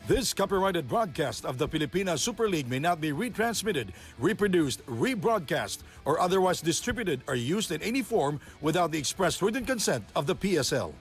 This copyrighted broadcast of the Pilipinas Super League may not be retransmitted, reproduced, rebroadcast, or otherwise distributed or used in any form without the express written consent of the PSL.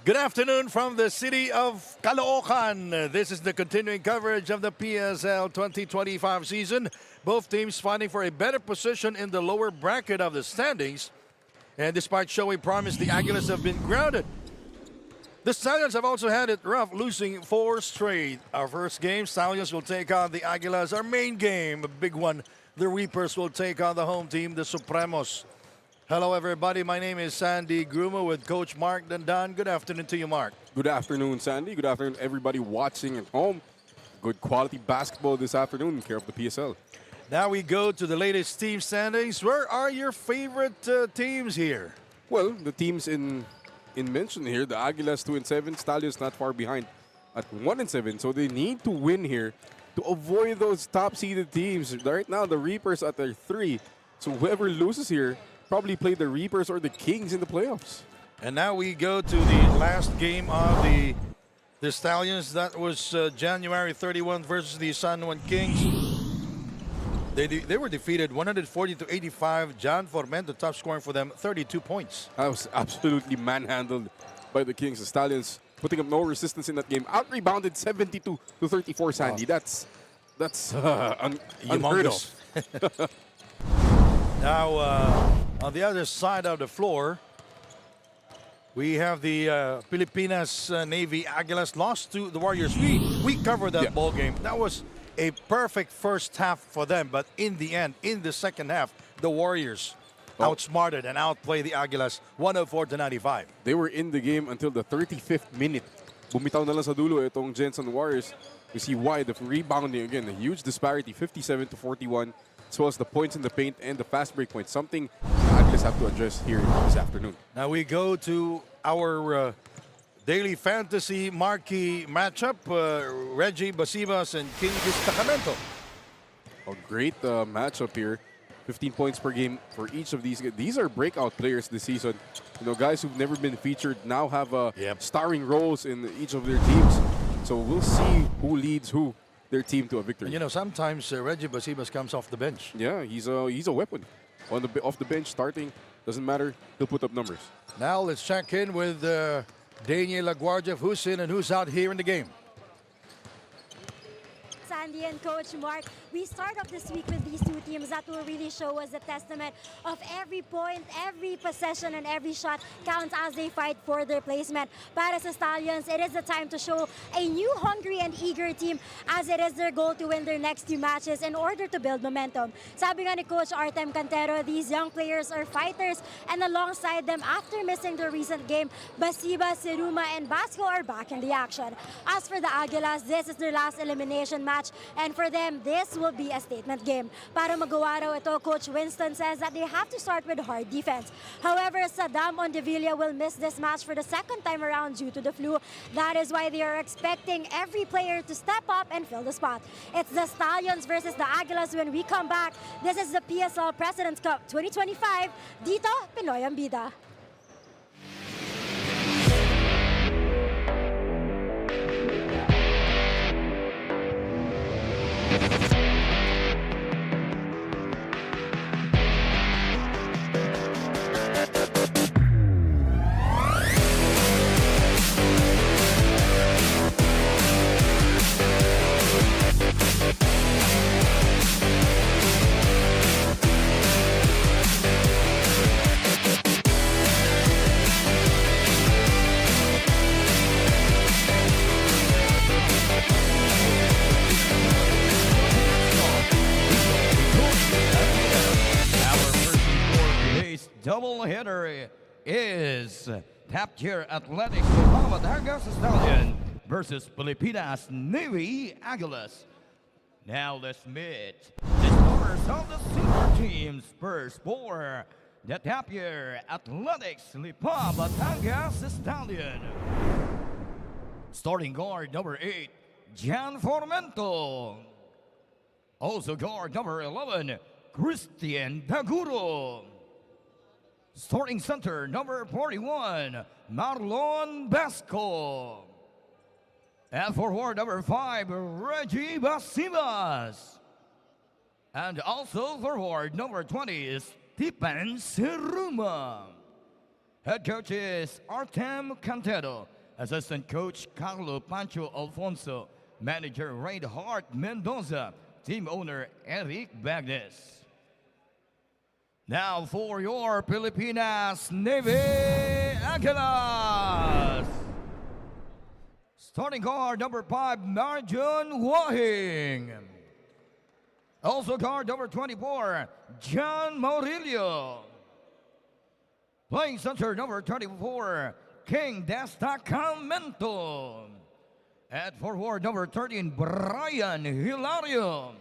Good afternoon from the city of CALOOCAN. This is the continuing coverage of the PSL 2025 season. Both teams fighting for a better position in the lower bracket of the standings. And despite showing promise, the Aguilas have been grounded. The Stallions have also had it rough, losing 4 straight. Our first game, Stallions will take on the Aguilas. Our main game, a big one, the Reapers will take on the home team, the Supremos. Hello, everybody. My name is Sandy Gruma with Coach Mark Dandan. Good afternoon to you, Mark. Good afternoon, Sandy. Good afternoon, everybody watching at home. Good quality basketball this afternoon in care of the PSL. Now we go to the latest team standings. Where are your favorite teams here? Well, the teams in mention here, the Aguilas 2-7, Stallions not far behind at 1-7. So they need to win here to avoid those top-seeded teams. Right now, the Reapers at their 3. So whoever loses here probably play the Reapers or the Kings in the playoffs. And now we go to the last game of the Stallions. That was January 31 versus the San Juan Kings. They were defeated 140-85. John Formento, top scoring for them, 32 points. That was absolutely manhandled by the Kings. The Stallions putting up no resistance in that game. Out-rebounded 72-34, Sandy. That's unheard of. Now, on the other side of the floor, we have the Pilipinas Navy Aguilas lost to the Warriors. We covered that ball game. That was a perfect first half for them, but in the end, in the second half, the Warriors outsmarted and outplayed the Aguilas 104-95. They were in the game until the 35th minute. Bumitaw na lang sa dulo itong Jensen Warriors. You see why the rebounding again, a huge disparity, 57-41. As well as the points in the paint and the fast break points, something the Aguilas have to address here this afternoon. Now we go to our daily fantasy marquee matchup, Reggie Basibas and King Destacamento. A great matchup here. 15 points per game for each of these. These are breakout players this season. You know, guys who've never been featured now have starring roles in each of their teams. So we'll see who leads their team to a victory. You know, sometimes Reggie Basibas comes off the bench. Yeah, he's a weapon. Off the bench, starting, doesn't matter, he'll put up numbers. Now let's check in with Daniel LaGuardia, who's in and who's out here in the game. Sandy and Coach Mark, we start off this week with these two teams that will really show us a testament of every point, every possession, and every shot counts as they fight for their placement. Para sa Stallions, it is the time to show a new hungry and eager team as it is their goal to win their next 2 matches in order to build momentum. Sabi nga ni Coach Artem Cantero, these young players are fighters, and alongside them, after missing their recent game, Basiba, Siruma, and Basco are back in the action. As for the Aguilas, this is their last elimination match, and for them, this will be a statement game. Para magawa raw ito, Coach Winston says that they have to start with hard defense. However, Saddam Ondevilla will miss this match for the second time around due to the flu. That is why they are expecting every player to step up and fill the spot. It's the Stallions versus the Aguilas when we come back. This is the PSL President's Cup 2025. Dito, Pinoy ang bida. doubleheader is Tap Tier Athletics Muhammad Hargas Stallion versus Pilipinas Navy Aguilas. Now let's meet the stars of the senior teams. First for the Tapir Athletics Lipa Batangas Stallion. Starting guard number 8, Jan Formento. Also guard number 11, Christian Daguro. Starting center number 41, Marlon Basco. And forward number 5, Reggie Basibas. And also forward number 20, Stephen Siruma. Head coach is Artem Cantero. Assistant coach Carlo Pancho Alfonso. Manager Reinhard Mendoza. Team owner Eric Bagnes. Now for your Pilipinas Navy Aguilas. Starting guard number 5, Marjon Wahing. Also guard number 24, John Maurilio. Playing center number 24, King Destacamento. At forward number 13, Brian Hilario.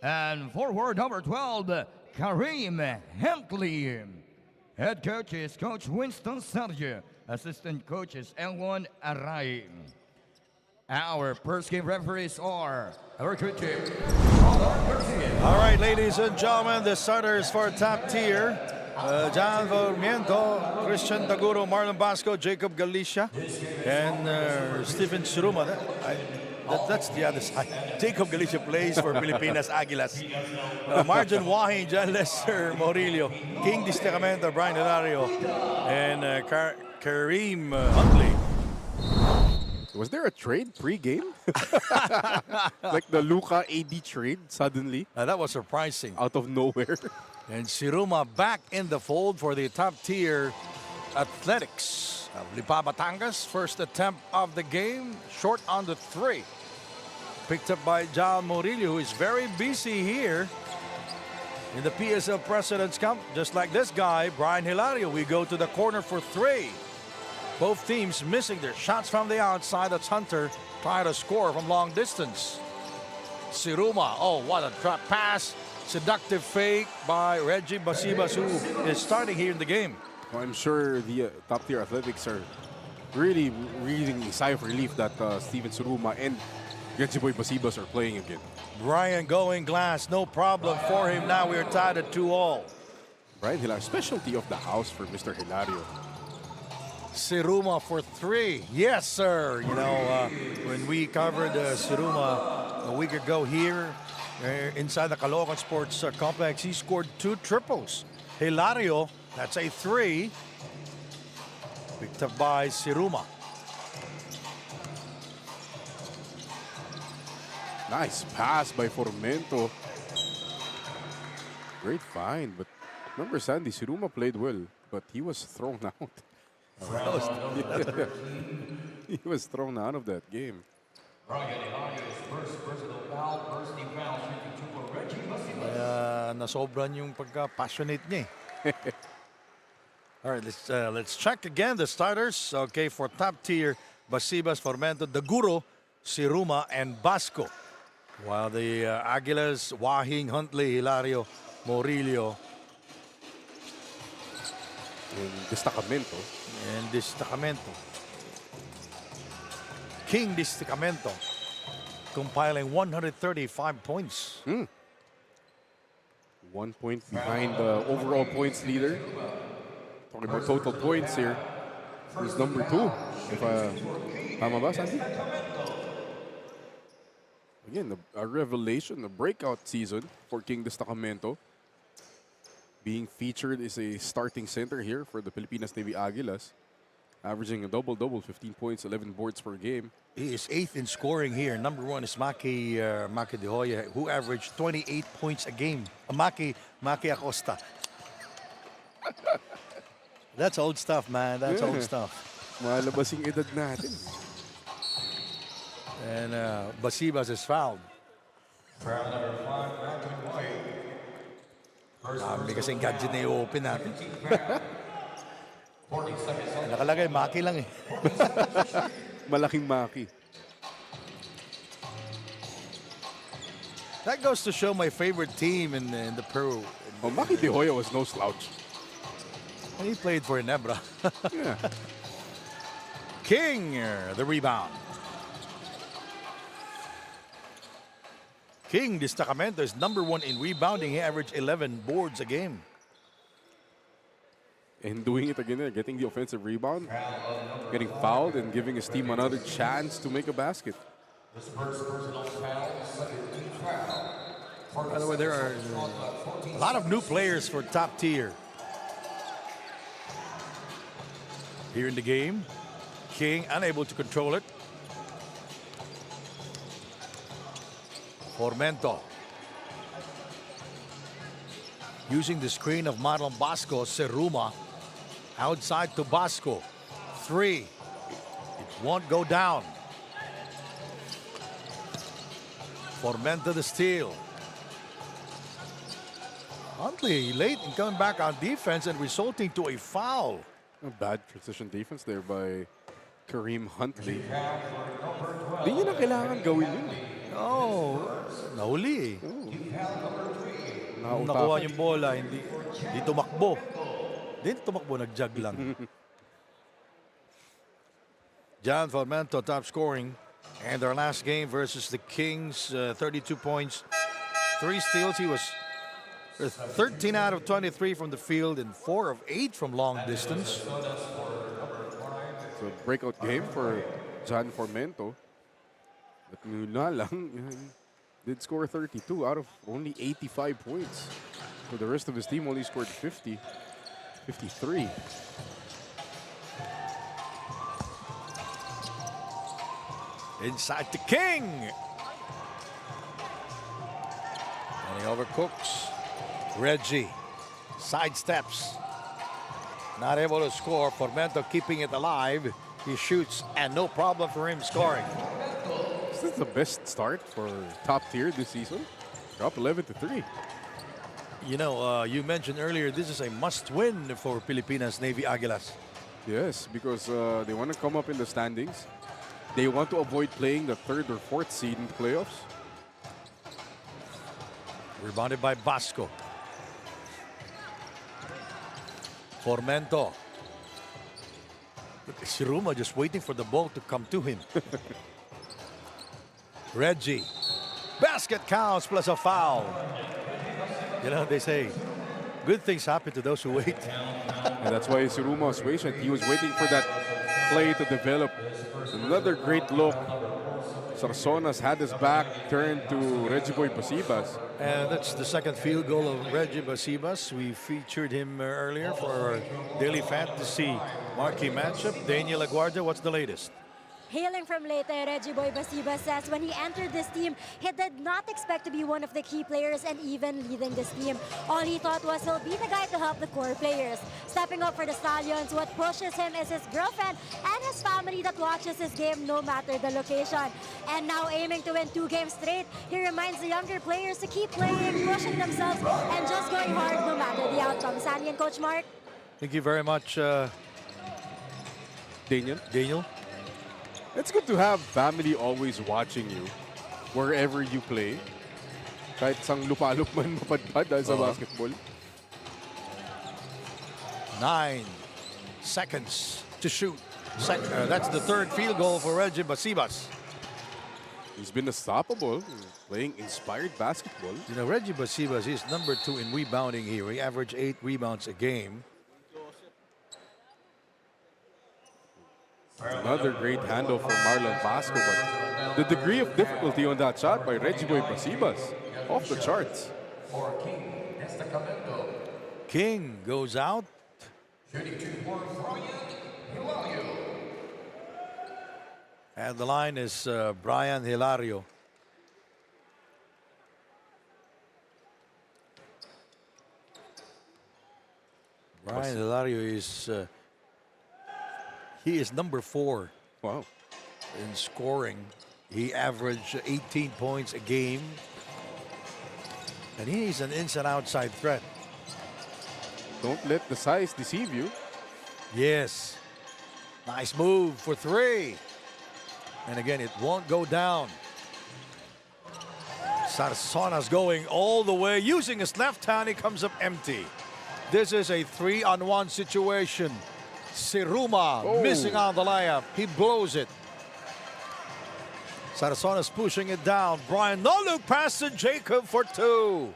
And forward number 12, Kareem Hentley. Head coach is Coach Winston Sergio. Assistant coach is Elwon Aray. Our first game referees are our coach. All right, ladies and gentlemen, the starters for top tier. Jan Formento, Christian Daguro, Marlon Basco, Jacob Galicia, and Stephen Siruma. That's the other side. Jacob Galicia plays for Pilipinas Aguilas. Marjon Wahing, John Lester Morillo, King Destacamento, Brian Hilario, and Kareem Huntley. Was there a trade pre-game? Like the Luka AD trade suddenly That was surprising. out of nowhere. And Siruma back in the fold for the top tier Athletics of Lipa Batangas. First attempt of the game, short on the 3. Picked up by John Murillo, who is very busy here in the PSL President's Cup. Just like this guy, Brian Hilario. We go to the corner for 3. Both teams missing their shots from the outside. That's Hunter trying to score from long distance. Siruma, oh, what a trap pass. Seductive fake by Reggie Basibas, who is starting here in the game. Well, I'm sure the top-tier Athletics are really breathing a sigh of relief that Steven Suruma and Reggie Boy Basibas are playing again. Brian going glass, no problem for him. Now we're tied at 2-all. Brian Hilario, specialty of the house for Mr. Hilario. Siruma for 3. Yes, sir. You know, when we covered Siruma a week ago here, inside the CALOOCAN Sports Complex, he scored 2 triples. Hilario, that's a 3. Picked up by Siruma. Nice pass by Formento. Great find, but remember Sandy, Siruma played well, but he was thrown out. He was thrown out of that game. Nasobran yung pagka-passionate niya. All right, let's check again the starters. Okay, for top tier, Basibas, Formento, Daguro, Siruma, and Basco. While the Aguilas, Wahing, Huntley, Hilario, Morillo, And Destacamento. and Destacamento. King Destacamento compiling 135 points. 1 point behind the overall points leader. Talking about total points here. Who's number 2? If tama ba, Sandy? Again, a revelation, a breakout season for King Destacamento. Being featured is a starting center here for the Pilipinas Navy Aguilas. Averaging a double-double, 15 points, 11 boards per game. He is 8th in scoring here. Number 1 is Maki De Hoya, who averaged 28 points a game. Maki Acosta. That's old stuff, man. That's old stuff. Malabas yung edad natin. And Basibas is fouled. May kasing gadget na i-open natin. Nakalagay, Maki lang eh. malaking maki. That goes to show my favorite team in the Peru. Oh, Maki De Hoya was no slouch. And he played for Inebra. Yeah. King, the rebound. King Destacamento is #1 in rebounding. He averaged 11 boards a game. And doing it again, getting the offensive rebound, getting fouled, and giving his team another chance to make a basket. By the way, there are a lot of new players for top tier. Here in the game, King unable to control it. Formento. Using the screen of Marlon Basco, Seruma. Outside to Basco. 3. It won't go down. Formento the steal. Huntley late in coming back on defense and resulting to a foul. A bad transition defense there by Kareem Huntley. Di niya na kailangan gawin yun. Oh, nahuli eh. Nung Nautakan. nakuha yung bola, hindi tumakbo. Hindi tumakbo, nag-jog lang. John Formento top scoring. And their last game versus the Kings, 32 points, 3 steals. He was 13 out of 23 from the field and 4 of 8 from long distance. It's a breakout game for John Formento. But mula lang, did score 32 out of only 85 points. So the rest of his team only scored 50, 53. Inside to King. And he overcooks. Reggie sidesteps. Not able to score. Formento keeping it alive. He shoots and no problem for him scoring. This is the best start for top tier this season. Drop 11 to 3. You know, you mentioned earlier this is a must-win for Pilipinas Navy Aguilas. Yes, because they want to come up in the standings. They want to avoid playing the 3rd or 4th seed in the playoffs. Rebounded by Basco. Formento. Look at Siruma just waiting for the ball to come to him. Reggie. Basket counts plus a foul. You know, they say, good things happen to those who wait. And that's why Siruma was patient. He was waiting for that play to develop. Another great look. Sarsonas had his back turned to Reggie Boy Pasibas. And that's the second field goal of Reggie Basibas. We featured him earlier for our daily fantasy marquee matchup. Daniel Aguardia, what's the latest? Hailing from Leyte, Reggie Boy Basiba says when he entered this team, he did not expect to be one of the key players and even leading this team. All he thought was he'll be the guy to help the core players. Stepping up for the Stallions, what pushes him is his girlfriend and his family that watches his game no matter the location. And now aiming to win 2 games straight, he reminds the younger players to keep playing, pushing themselves, and just going hard no matter the outcome. Sandy and Coach Mark. Thank you very much, Daniel. It's good to have family always watching you wherever you play. Kahit sang lupalop man mapadpad dahil sa basketball. 9 seconds to shoot. That's the 3rd field goal for Reggie Basibas. He's been unstoppable, playing inspired basketball. You know, Reggie Basibas is #2 in rebounding here. He averaged 8 rebounds a game. Another great handle from Marlon Basco, but the degree of difficulty on that shot by Reggie Boy Pasibas, off the charts. King goes out. And the line is Brian Hilario. Brian Hilario is he is #4 Wow. in scoring. He averaged 18 points a game. And he's an inside outside threat. Don't let the size deceive you. Yes. Nice move for 3. And again, it won't go down. Sarsona's going all the way, using his left hand. He comes up empty. This is a 3-on-1 situation. Siruma missing on the layup. He blows it. Sarsona's pushing it down. Brian, no look pass to Jacob for 2.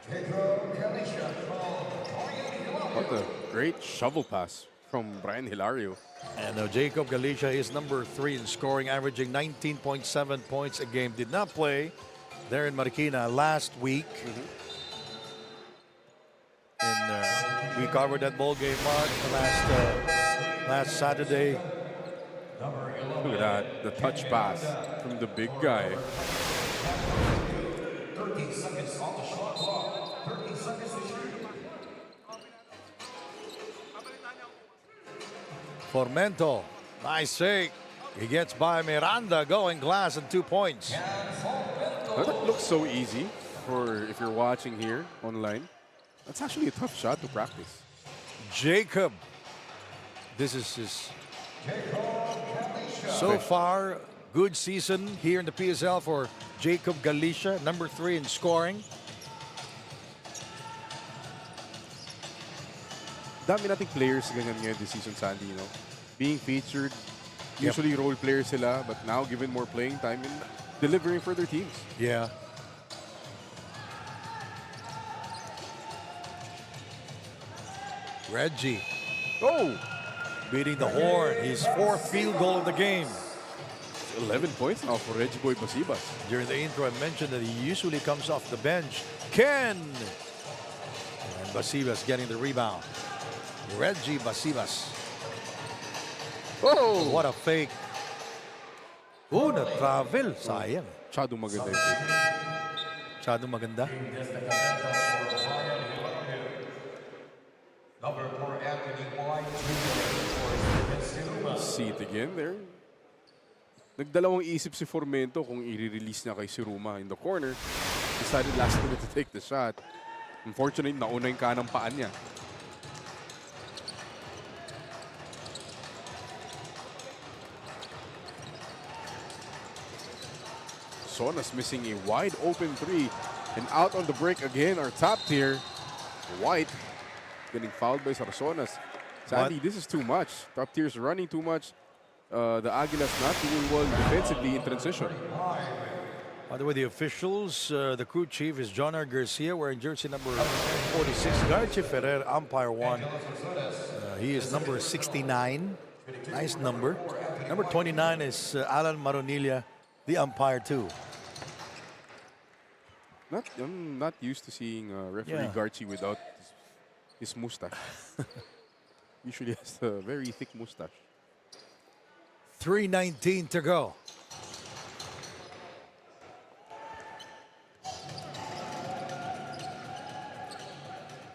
What a great shovel pass from Brian Hilario. And Jacob Galicia is number 3 in scoring, averaging 19.7 points a game. Did not play there in Marikina last week. And we covered that ball game, Mark, last Saturday. Look at that, the touch pass from the big guy. 13 seconds on the shot clock. 13 seconds to shoot. Formento, nice fake. He gets by Miranda, going glass and 2 points. That looks so easy for if you're watching here online. That's actually a tough shot to practice. Jacob, this is his so far good season here in the PSL for Jacob Galicia, number 3 in scoring. Dami nating players ganyan ngayon this season, Sandy, you know. Being featured, usually role players sila, but now given more playing time and delivering for their teams. Yeah. Reggie. Oh! Beating the horn. His 4th field goal of the game. 11 points now for Reggie Boy Basibas. During the intro, I mentioned that he usually comes off the bench. Ken! And Basibas getting the rebound. Reggie Basibas. Oh! What a fake. Oh, na-travel. Sayang. Masyadong maganda yung fake. Masyadong maganda. Number 4, Anthony White. See it again there. Nagdalawang isip si Formento kung i-release niya kay Siruma in the corner. Decided last minute to take the shot. Unfortunately, nauna yung kanang paan niya. Sona's missing a wide open 3. And out on the break again, our top tier, White, getting fouled by Sarsonas. Sandy, this is too much. Top tier's running too much. The Aguilas not doing well defensively in transition. By the way, the officials, the crew chief is John R. Garcia wearing jersey number 46. Garchi Ferrer, umpire 1. He is number 69. Nice number. Number 29 is Alan Maronilla, the umpire 2. I'm not used to seeing referee Garchi without his mustache. Usually has a very thick mustache. 3:19 to go.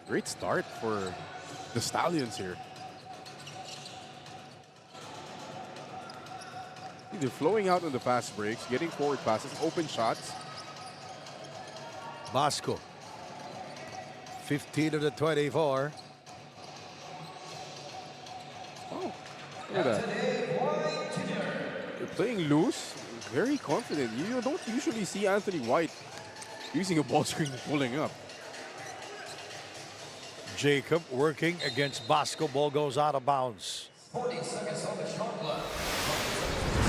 Great start for the Stallions here. They're flowing out on the fast breaks, getting forward passes, open shots. Basco. 15 of the 24. Oh, look at that. They're playing loose, very confident. You don't usually see Anthony White using a ball screen and pulling up. Jacob working against Basco. Ball goes out of bounds. 40 seconds on the shot clock.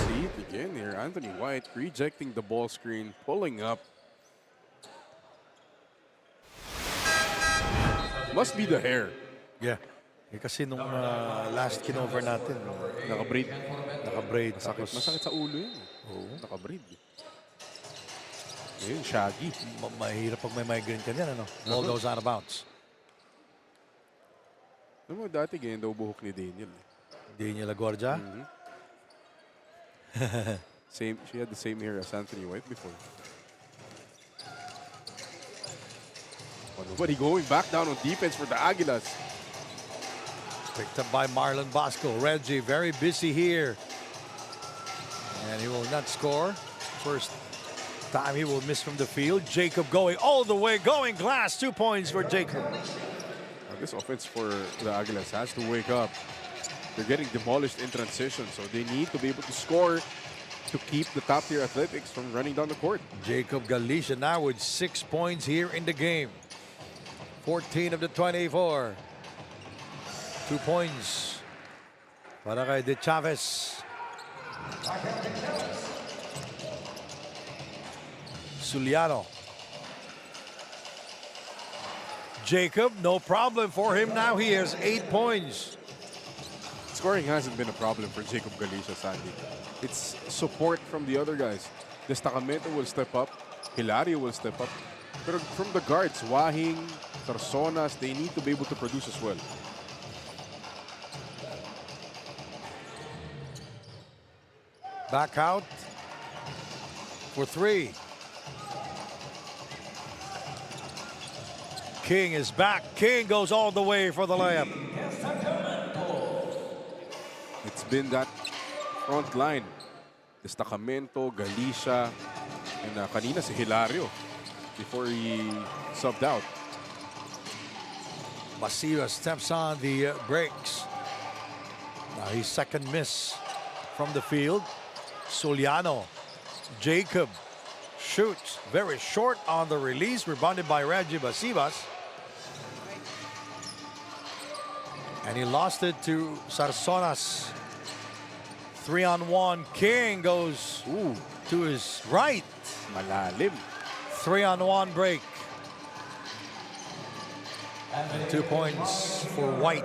See it again here. Anthony White rejecting the ball screen, pulling up. Must be the hair. Yeah. Eh, kasi nung last kinover natin, Naka-braid. naka-braid. Masakit sa ulo yun. Oo. Naka-braid. Ayun, shaggy. Mahirap pag may migraine ka niyan, ano? Ball goes out of bounds. Alam mo, dati ganyan daw buhok ni Daniel. Daniel Agorja. Same, she had the same hair as Anthony White before. Oh, nobody going back down on defense for the Aguilas. Picked up by Marlon Basco. Reggie very busy here. And he will not score. First time he will miss from the field. Jacob going all the way, going glass. 2 points for Jacob. Now, this offense for the Aguilas has to wake up. They're getting demolished in transition, so they need to be able to score to keep the top-tier Athletics from running down the court. Jacob Galicia now with 6 points here in the game. 14 of the 24. 2 points para kay De Chavez. Suliano. Jacob, no problem for him now. He has 8 points. Scoring hasn't been a problem for Jacob Galicia, sadly. It's support from the other guys. Destacamento will step up. Hilario will step up. But from the guards, Wahing, Sarsonas, they need to be able to produce as well. Back out for 3. King is back. King goes all the way for the layup. It's been that front line. Destacamento, Galicia, and kanina si Hilario before he subbed out. Basira steps on the brakes. Now his second miss from the field. Suliano. Jacob shoots very short on the release, rebounded by Reggie Basibas. And he lost it to Sarsonas. 3-on-1. King goes to his right. Malalim. 3-on-1 break. And 2 points for White.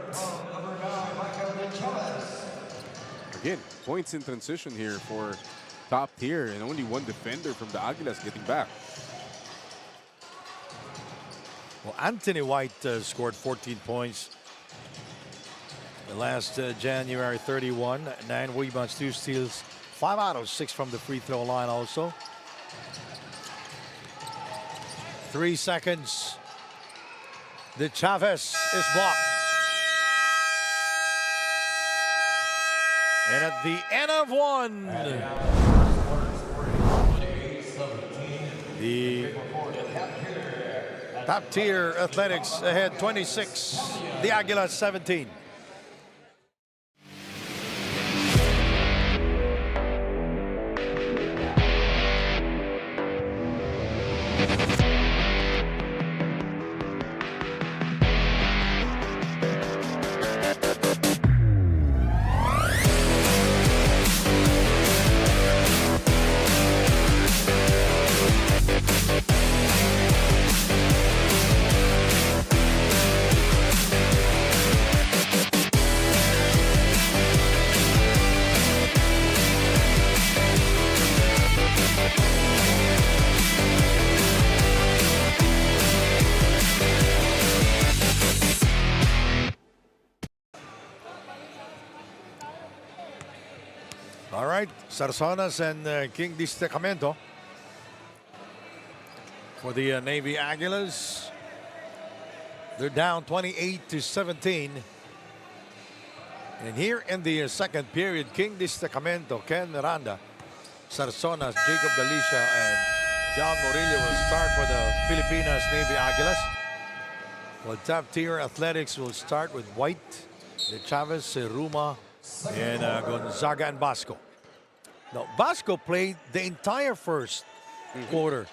Again, points in transition here for top tier, and only one defender from the Aguilas getting back. Well, Anthony White scored 14 points last January 31. 9 rebounds, 2 steals, 5 out of 6 from the free throw line also. 3 seconds. De Chavez is blocked. And at the end of 1, the top tier Athletics ahead 26, the Aguilas 17. All right, Sarsonas and King Destacamento for the Navy Aguilas. They're down 28-17. And here in the second period, King Destacamento, Ken Miranda, Sarsonas, Jacob Galicia, and John Murillo will start for the Filipinas Navy Aguilas. Well, top tier Athletics will start with White, De Chavez, Seruma, and Gonzaga and Basco. Now, Basco played the entire first quarter.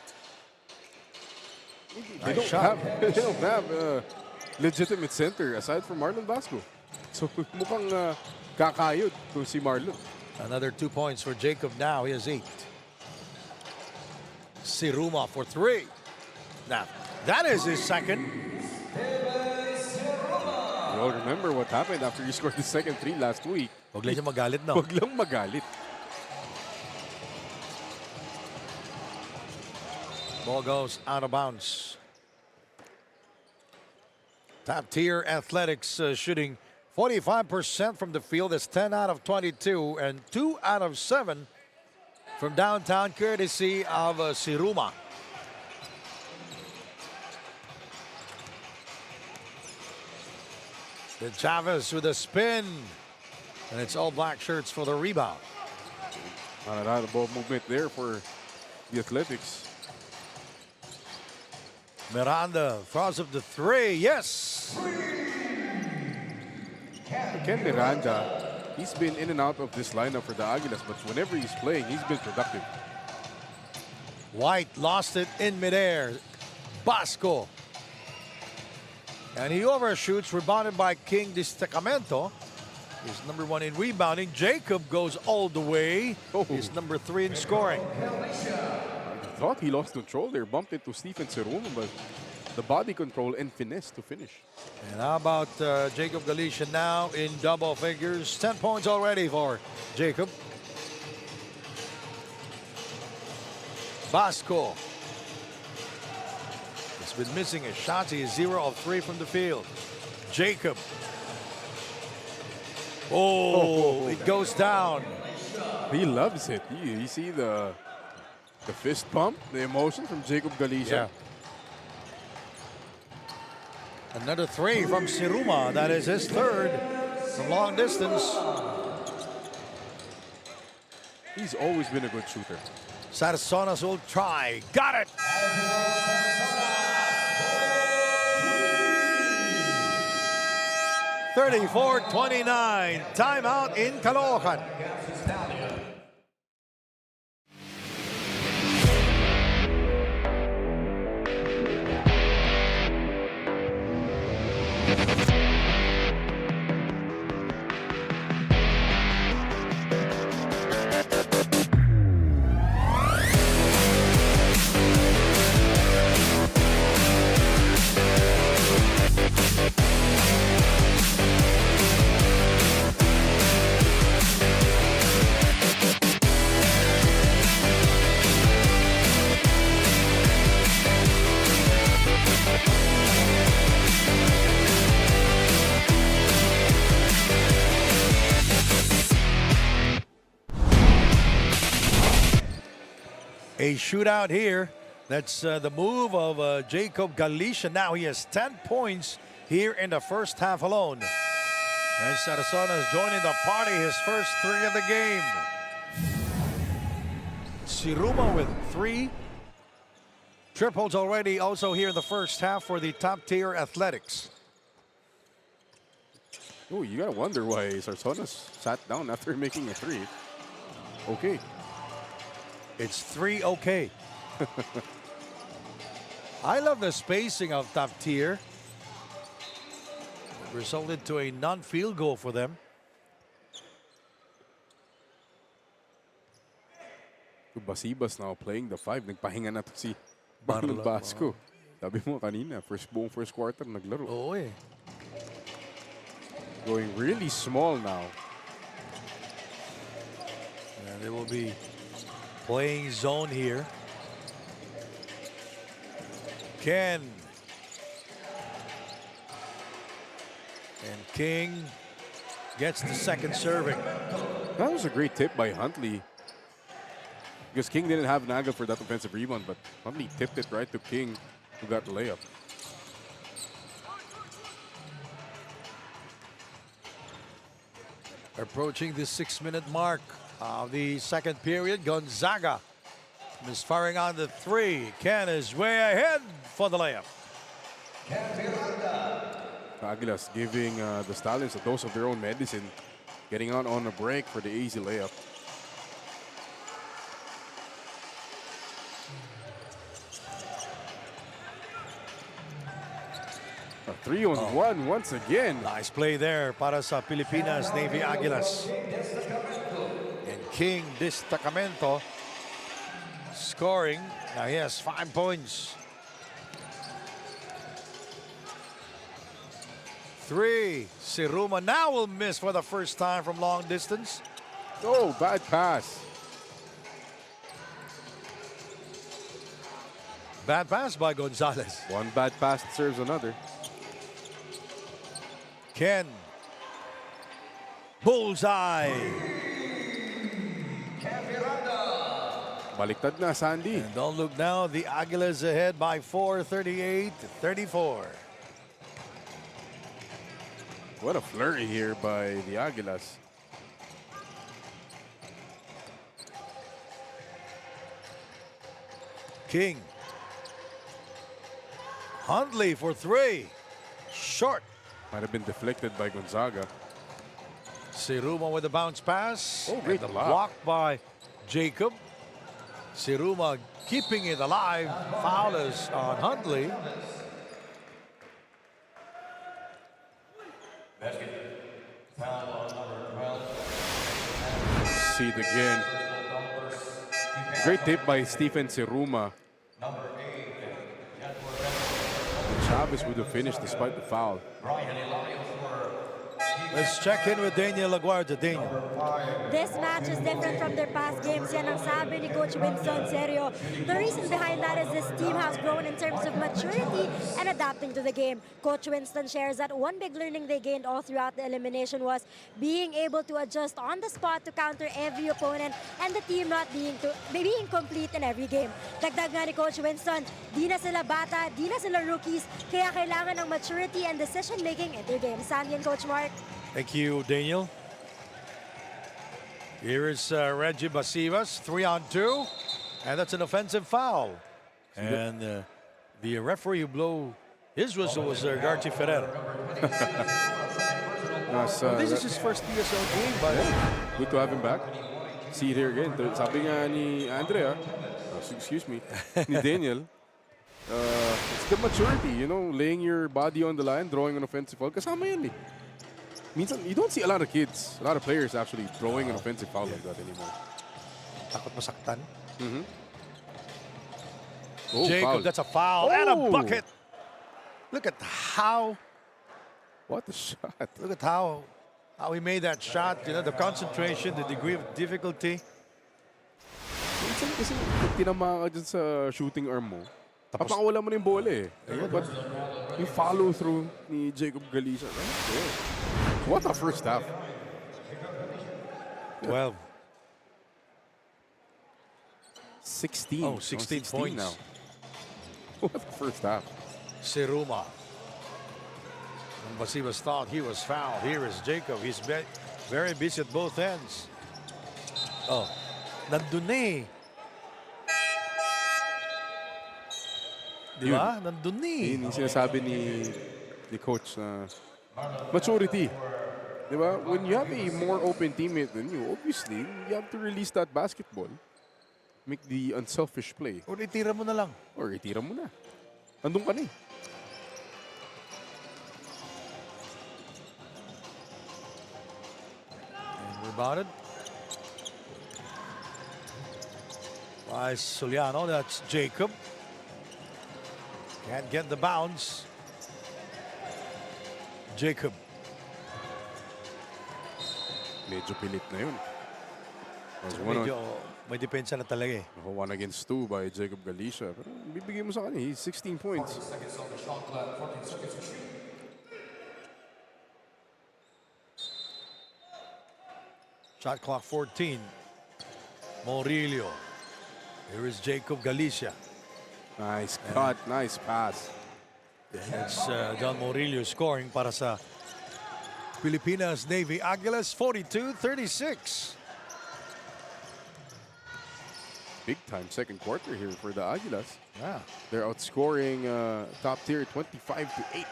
They don't have a legitimate center aside from Marlon Basco. So mukhang kakayod to si Marlon. Another 2 points for Jacob now. He has 8. Seruma for 3. Now, that is his second. You all remember what happened after you scored the second 3 last week. Huwag lang siya magalit, no? Huwag lang magalit. Ball goes out of bounds. Top tier Athletics shooting 45% from the field. That's 10 out of 22 and 2 out of 7 from downtown, courtesy of Seruma. De Chavez with a spin. And it's all black shirts for the rebound. Not a lot of ball movement there for the Athletics. Miranda throws up the 3. Yes. Ken Miranda He's been in and out of this lineup for the Aguilas, but whenever he's playing, he's been productive. White lost it in midair. Basco. And he overshoots, rebounded by King Destacamento. He's number 1 in rebounding. Jacob goes all the way. Oh. He's number 3 in scoring. I thought he lost control there, bumped into Stephen Ceruma, but the body control and finesse to finish. And how about Jacob Galicia now in double figures? 10 points already for Jacob. Basco. He's been missing his shots. He is 0 of 3 from the field. Jacob. Oh, it goes down. He loves it. You see the fist pump, the emotion from Jacob Galicia. Another 3 from Ceruma. That is his 3rd from long distance. He's always been a good shooter. Sarsonas will try. Got it! (34-29). Timeout in Caloocan. A shootout here. That's the move of Jacob Galicia. Now he has 10 points here in the first half alone. And Sarasona is joining the party, his first 3 of the game. Ceruma with 3. Triples already also here in the first half for the top tier athletics. Oh, you gotta wonder why Sarsonas sat down after making a 3. Okay. It's 3 okay. I love the spacing of top tier. It resulted to a non-field goal for them. Basibas now playing the 5. Nagpahinga na to si Marlon Basco. Sabi mo kanina, buong first quarter naglaro. Oo eh. Going really small now. And they will be playing zone here. Ken. And King gets the second serving. That was a great tip by Huntley. Because King didn't have Naga for that offensive rebound, but Huntley tipped it right to King, who got the layup. Approaching the 6-minute mark of the second period. Gonzaga is firing on the 3. Ken is way ahead for the layup. Aguilas giving the Stallions a dose of their own medicine, getting on a break for the easy layup. A 3-on-1 once again. Nice play there para sa Pilipinas Navy Aguilas. And King Destacamento scoring. Now he has 5 points. 3. Ceruma now will miss for the first time from long distance. Oh, bad pass. Bad pass by Gonzalez. One bad pass serves another. Ken. Bullseye. Baliktad na, Sandy. And don't look now, the Aguilas ahead by 4, 38-34. What a flurry here by the Aguilas. King. Huntley for 3. Short. Might have been deflected by Gonzaga. Siruma with the bounce pass. Oh, great and the block. block by Jacob. Siruma keeping it alive. Foul is on Huntley. See it again. Great tip by Stephen Siruma. Chavez would have finished despite the foul. Let's check in with Daniel Aguirre. Daniel. This match is different from their past games. Yan ang sabi ni Coach Winston Serio. The reason behind that is this team has grown in terms of maturity and adapting to the game. Coach Winston shares that one big learning they gained all throughout the elimination was being able to adjust on the spot to counter every opponent and the team not being complete in every game. Dagdag nga ni Coach Winston, di na sila bata, di na sila rookies, kaya kailangan ng maturity and decision making in their game. Sandian, Coach Mark. Thank you, Daniel. Here is Reggie Basivas, 3-on-2, and that's an offensive foul. And the referee who blew his whistle was Garchi Ferrer. This is his first PSL game, but Good to have him back. See it here again. Sabi nga ni Andrea, excuse me, ni Daniel, it's the maturity, you know, laying your body on the line, drawing an offensive foul. Kasama yan eh. Minsan, you don't see a lot of kids, a lot of players actually throwing an offensive foul like that anymore. takot masaktan. Oh, Jacob, foul. that's a foul and a Oh! bucket. Look at how What a shot. Look at how he made that shot. You know, the concentration, the degree of difficulty. Minsan kasi pag tinama ka dyan sa shooting arm mo, papakawala mo na yung bola eh. But yung follow through ni Jacob Galicia, that's good. What a first half. 12. 16. Oh, 16 points. now. What a first half. Siruma. And Basivas thought he was fouled. Here is Jacob. He's very busy at both ends. Oh, nandun na eh. Di ba? Nandun na eh. Yun yung sinasabi ni coach na maturity. Di ba? When you have a more open teammate than you, obviously, you have to release that basketball. Make the unselfish play. O itira mo na lang. Or itira mo na. Andun ka na eh. And rebounded by Soliano. That's Jacob. Can't get the bounce. Jacob. Medyo pilit na yun. One Medyo may depensa na talaga eh. 1 against 2 by Jacob Galicia. Pero bibigay mo sa kanya, he's 16 points. Shot clock 14. Morillo. Here is Jacob Galicia. Nice cut, nice pass. It's John Morillo scoring para sa Pilipinas Navy Aguilas, 42-36. Big time second quarter here for the Aguilas. Yeah. They're outscoring top tier 25-8.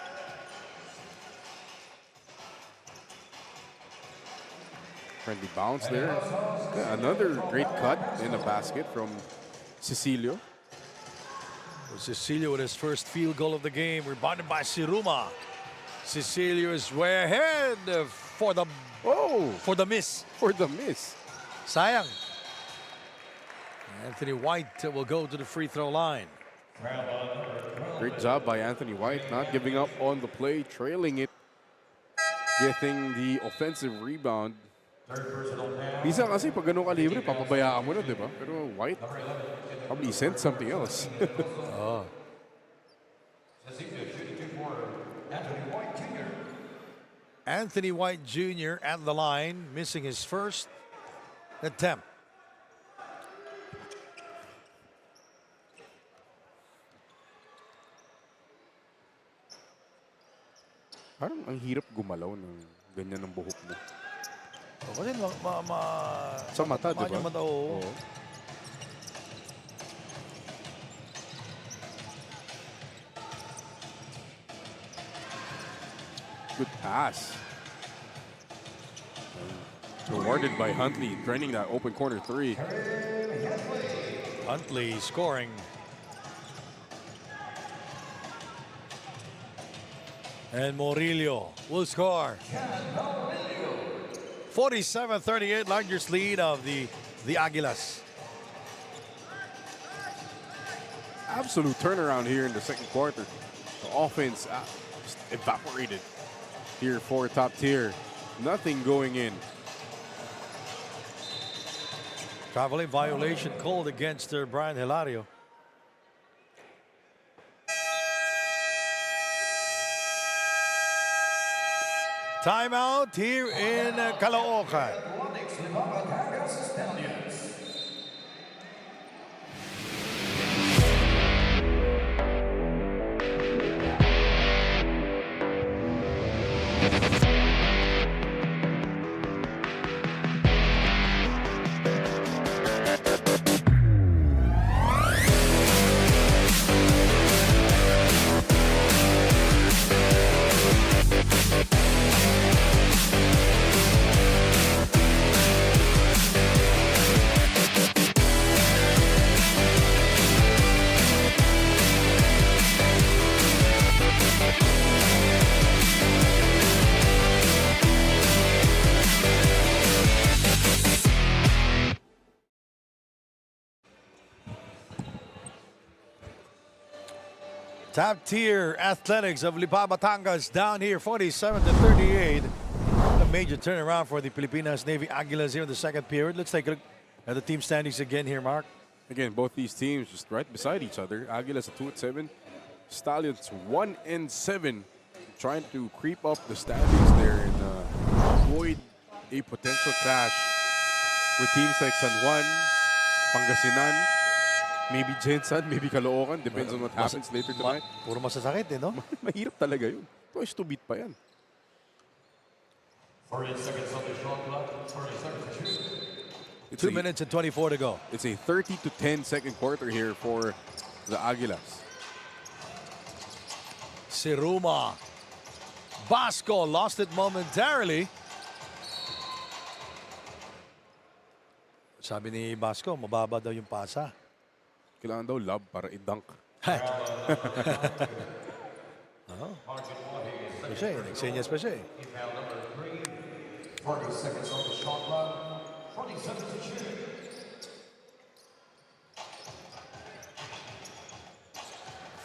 Friendly bounce there. Yeah, another great cut in the basket from Cecilio. Cecilio with his first field goal of the game, rebounded by Siruma. Cecilio is way ahead for the miss. For the miss. Sayang. Anthony White will go to the free throw line. Great job by Anthony White, not giving up on the play, trailing it, getting the offensive rebound. Minsan kasi pag ganun ka libre, papabayaan mo na, di ba? Pero White probably sent something else. Anthony White Jr. at the line, missing his first attempt. Parang ang hirap gumalaw ng ganyan ng buhok mo. Kasi Sa mata, di ba? yung mata, oo. Oo. Good pass. And Rewarded by Huntley, training that open corner 3. Huntley scoring. And Murillo will score. 47-38, largest lead of the Aguilas. Absolute turnaround here in the second quarter. The offense just evaporated here for Top Tier. Nothing going in. Traveling violation called against Brian Hilario. Timeout here in Caloocan. Top Tier Athletics of Lipa, Batangas down here 47-38. A major turnaround for the Pilipinas Navy Aguilas here in the second period. Let's take a look at the team standings again here, Mark. Again, both these teams just right beside each other. Aguilas at 2-7, Stallions 1-7, trying to creep up the standings there and avoid a potential clash with teams like San Juan, Pangasinan, maybe Jensan, maybe Caloocan, depends on what happens later tonight. Puro masasakit, no? Mahirap talaga yun. Twice to beat pa yan. 40 seconds on the shot clock. 30 seconds to shoot. 2 minutes and 24 to go. It's a 30-10 second quarter here for the Aguilas. Siruma. Basco lost it momentarily. Sabi ni Basco, mababa daw yung pasa. Kailangan daw love para i-dunk. Pa siya eh, nagsenyas pa siya eh. 40 seconds on the shot clock. 40 seconds to shoot.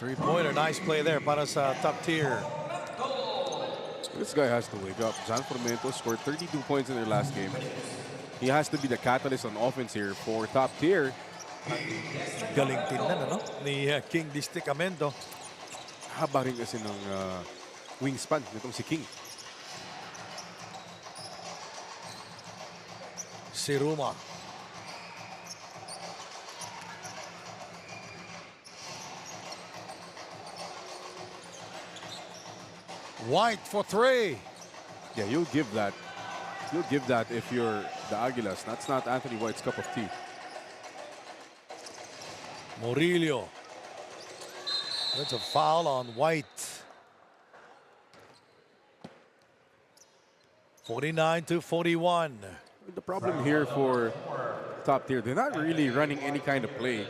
Three-pointer, nice play there para sa Top Tier. This guy has to wake up. John Formento scored 32 points in their last game. He has to be the catalyst on offense here for Top Tier. Galing tingnan, ano? Ni King Disticamento. Haba rin kasi ng wingspan nitong si King. Siruma. White for three. Yeah, you'll give that. You'll give that if you're the Aguilas. That's not Anthony White's cup of tea. Murillo. That's a foul on White. 49-41. The problem here for Top Tier, they're not really running any kind of play.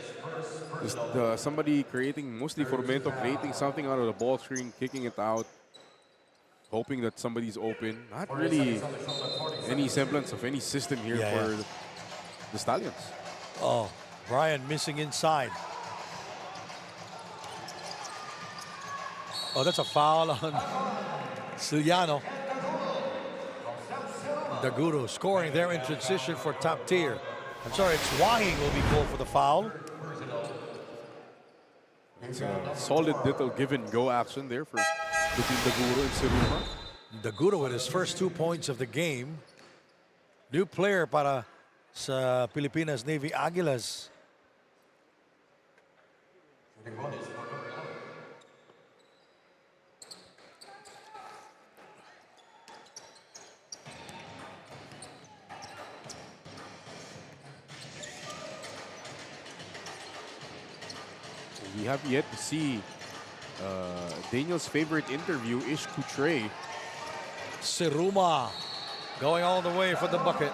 Just somebody creating, mostly Formento, creating something out of the ball screen, kicking it out, hoping that somebody's open. Not really any semblance of any system here for the Stallions. Oh, Brian missing inside. Oh, that's a foul on Siliano. Daguro scoring there in transition for Top Tier. I'm sorry, it's Wahing will be called for the foul. It's a solid little give and go action there for between Daguro and Siruma. Daguro with his first 2 points of the game. New player para sa Pilipinas Navy Aguilas. We have yet to see Daniel's favorite interview, Ish Kutre. Siruma going all the way for the bucket.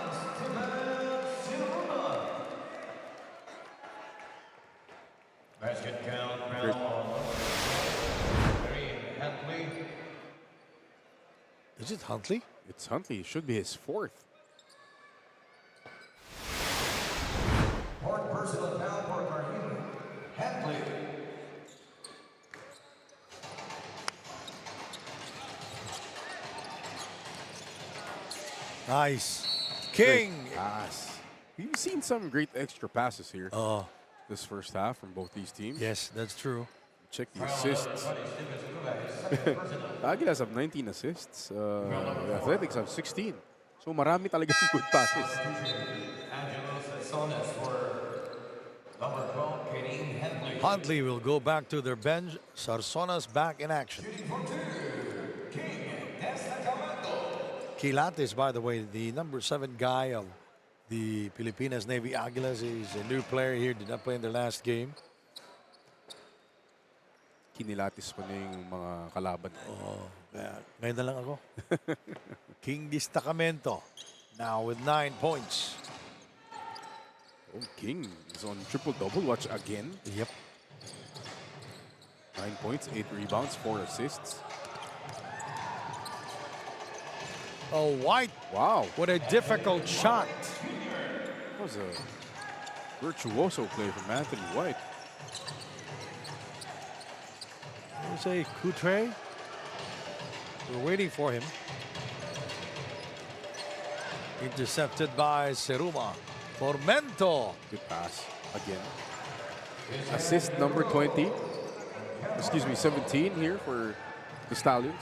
Basket count, Great. Huntley. Is it Huntley? It's Huntley. It should be his fourth. Fourth personal foul for Carnegie. Hadley. Nice. King. Great pass. We've seen some great extra passes here Oh, this first half from both these teams. yes, that's true. Check the assists. Aguilas have 19 assists. The Athletics have 16. So marami talaga good passes. Sonas for number 12, Katie Hadley. Huntley will go back to their bench. Sarsona's back in action. Quilates, by the way, the number 7 guy of the Pilipinas Navy Aguilas. He's a new player here. Did not play in their last game. Kinilatis pa na yung mga kalaban. Oh, ngayon na lang ako. King Destacamento now with 9 points. Oh, King is on triple-double watch again. Yep. 9 points, 8 rebounds, 4 assists. Oh, White. Wow, What a difficult shot. that was a virtuoso play from Anthony White. There's a Coutre. We're waiting for him. Intercepted by Seruma. Formento. Good pass again. Assist number 20. Excuse me, 17 here for the Stallions.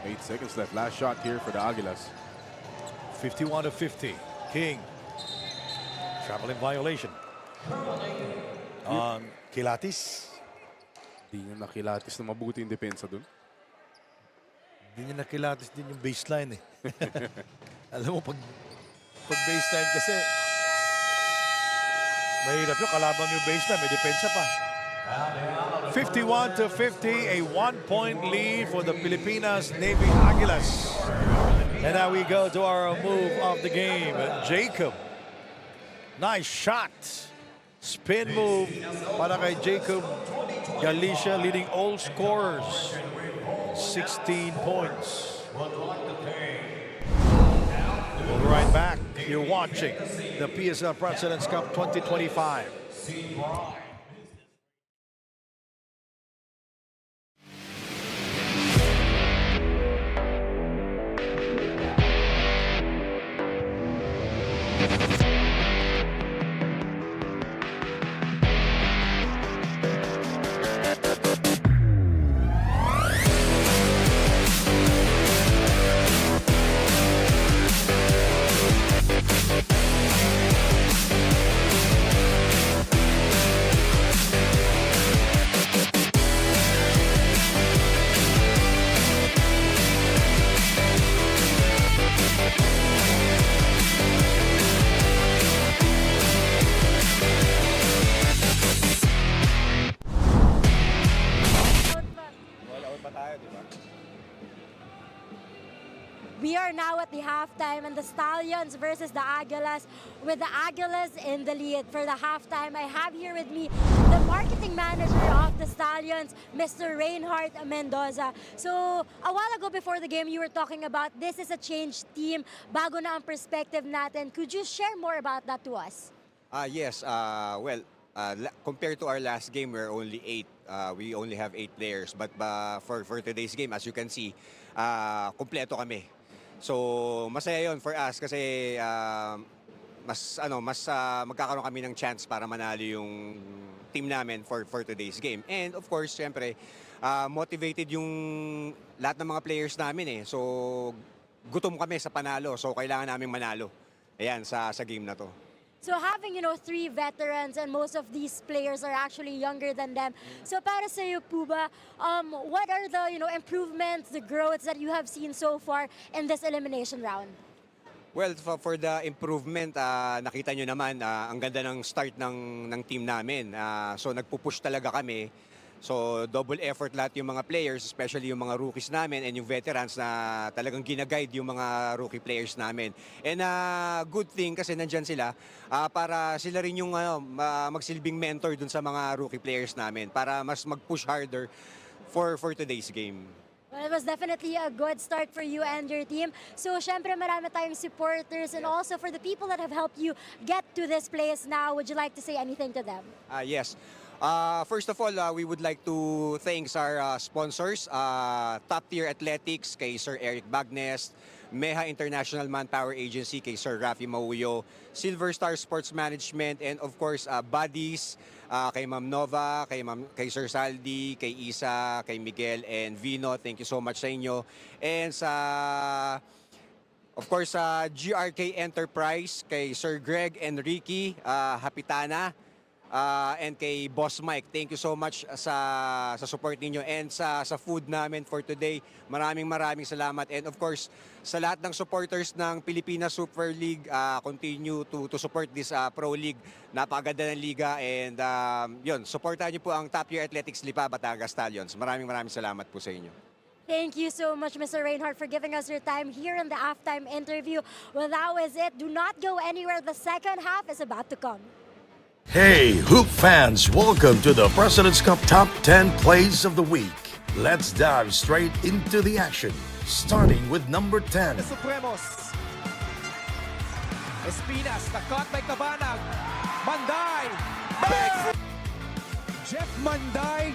Eight seconds left. Last shot here for the Aguilas. 51-50. King. Traveling violation. On Quilates. Di niya nakilatis na mabuti yung depensa dun. Hindi niya nakilates din yung baseline eh. Alam mo, pag baseline kasi, mahirap yung kalabang yung baseline. May depensa pa. 51-50, a 1-point lead for the Pilipinas Navy Aguilas. And now we go to our move of the game. Jacob. Nice shot. Spin move para kay Jacob Galicia, leading all scorers. 16 points. We'll be right back. You're watching the PSL President's Cup 2025. We are now at the halftime, and the Stallions versus the Aguilas, with the Aguilas in the lead for the halftime. I have here with me the marketing manager of the Stallions, Mr. Reinhardt Mendoza. So, a while ago before the game, you were talking about this is a changed team, bago na ang perspective natin. Could you share more about that to us? Yes. Compared to our last game, we're only 8. We only have 8 players. But for today's game, as you can see, kompleto kami. So masaya 'yon for us kasi mas magkakaroon kami ng chance para manalo yung team namin for today's game. And of course, syempre, motivated yung lahat ng mga players namin eh. So gutom kami sa panalo. So kailangan naming manalo. Ayan sa game na 'to. So having, 3 veterans, and most of these players are actually younger than them. So para sa iyo po ba, what are the, improvements, the growths that you have seen so far in this elimination round? Well, for the improvement, nakita nyo naman, ang ganda ng start ng team namin. So nagpupush talaga kami. So double effort lahat yung mga players, especially yung mga rookies namin and yung veterans na talagang ginaguide yung mga rookie players namin. And good thing kasi nandyan sila para sila rin yung magsilbing mentor dun sa mga rookie players namin para mas mag-push harder for today's game. Well, it was definitely a good start for you and your team. So, syempre, marami tayong supporters and also for the people that have helped you get to this place now, would you like to say anything to them? Yes. First of all, we would like to thank our sponsors, Top Tier Athletics, kay Sir Eric Bagnes, Meha International Manpower Agency, kay Sir Rafi Mauyo, Silver Star Sports Management, and of course, Buddies, kay Ma'am Nova, kay Sir Saldi, kay Isa, kay Miguel, and Vino. Thank you so much sa inyo. And of course, GRK Enterprise, kay Sir Greg and Ricky Hapitana, and kay Boss Mike. Thank you so much sa support ninyo and sa food namin for today. Maraming salamat. And of course, sa lahat ng supporters ng Pilipinas Super League, continue to support this Pro League. Napakaganda ng liga and yun, supportahan niyo po ang Top Tier Athletics Lipa, Batangas Stallions. Maraming salamat po sa inyo. Thank you so much, Mr. Reinhardt, for giving us your time here in the halftime interview. Well, that was it. Do not go anywhere. The second half is about to come. Hey, Hoop fans, welcome to the President's Cup Top 10 Plays of the Week. Let's dive straight into the action, starting with number 10. Supremos. Espinas, na-caught by Cabanag. Manday. Jeff Manday,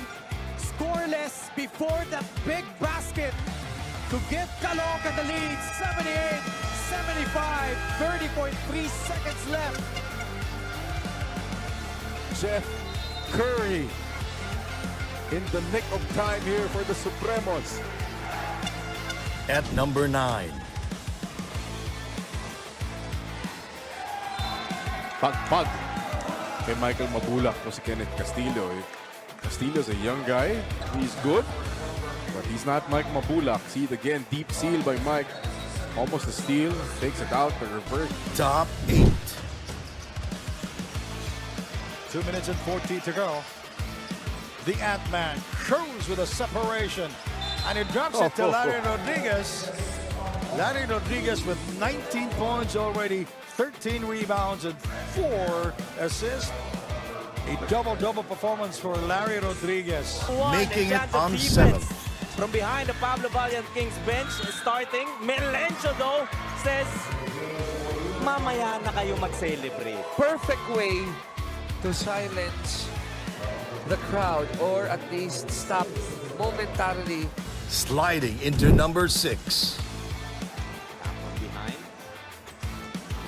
scoreless before that big basket to give Caloocan the lead. 78-75, 30.3 seconds left. Jeff Curry in the nick of time here for the Supremos. At number 9. Pag kay Michael Mabulak o si Kenneth Castillo. Castillo's a young guy. He's good, but he's not Mike Mabulak. See it again, deep seal by Mike. Almost a steal, takes it out, the reverse. Top 8. 2 minutes and 40 to go. The Ant-Man shows with a separation. And he drops it to Larry Rodriguez. Larry Rodriguez with 19 points already, 13 rebounds and 4 assists. A double-double performance for Larry Rodriguez. Making it on 7th. From behind the Pablo Valiant Kings bench, starting, Melencio though says, mamaya na kayo mag-celebrate. Perfect way to silence the crowd or at least stop momentarily. Sliding into number 6. From behind,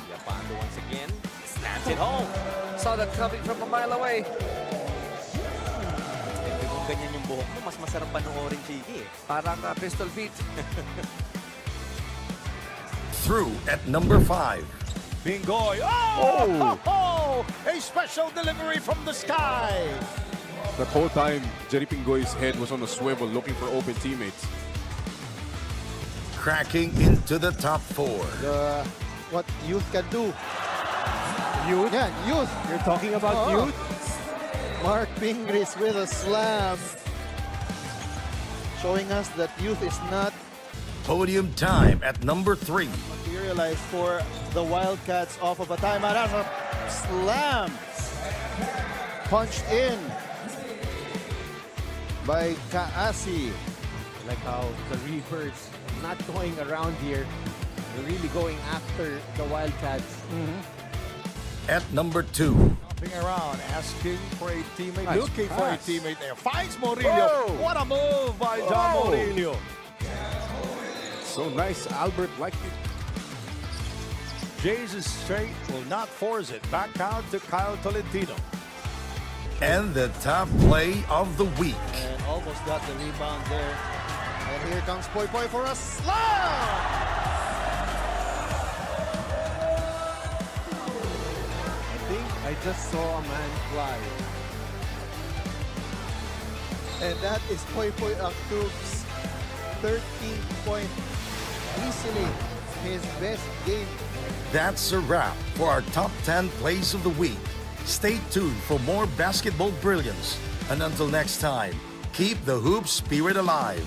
Yapando once again, slams it home. Saw that coming from a mile away. Kung ganyan yung buhok mo, mas masarap panoorin, Chiki. Parang pistol beat. Through at number 5. Bingoy. Oh! A special delivery from the sky. That whole time, Jerry Pingoy's head was on a swivel looking for open teammates. Cracking into the top 4. What youth can do. Youth? Yeah, youth. You're talking about youth? Mark Pingris with a slam. Showing us that youth is not Podium time at number 3. materialized for the Wildcats off of a timeout. That's a slam. Punched in by Kaasi. Like how the Reapers not going around here. They're really going after the Wildcats. At number 2. Hopping around, asking for a teammate, Nice looking for a pass. teammate there. Finds Murillo. Whoa. What a move by John Murillo. So nice, Albert liked it. Jason Straight will not force it. Back out to Kyle Tolentino. And the top play of the week. And almost got the rebound there. And here comes Poy Poy for a slam! I think I just saw a man fly. And that is Poy Poy Aktub's 13-point, easily his best game. That's a wrap for our top 10 plays of the week. Stay tuned for more basketball brilliance And until next time, keep the hoop spirit alive.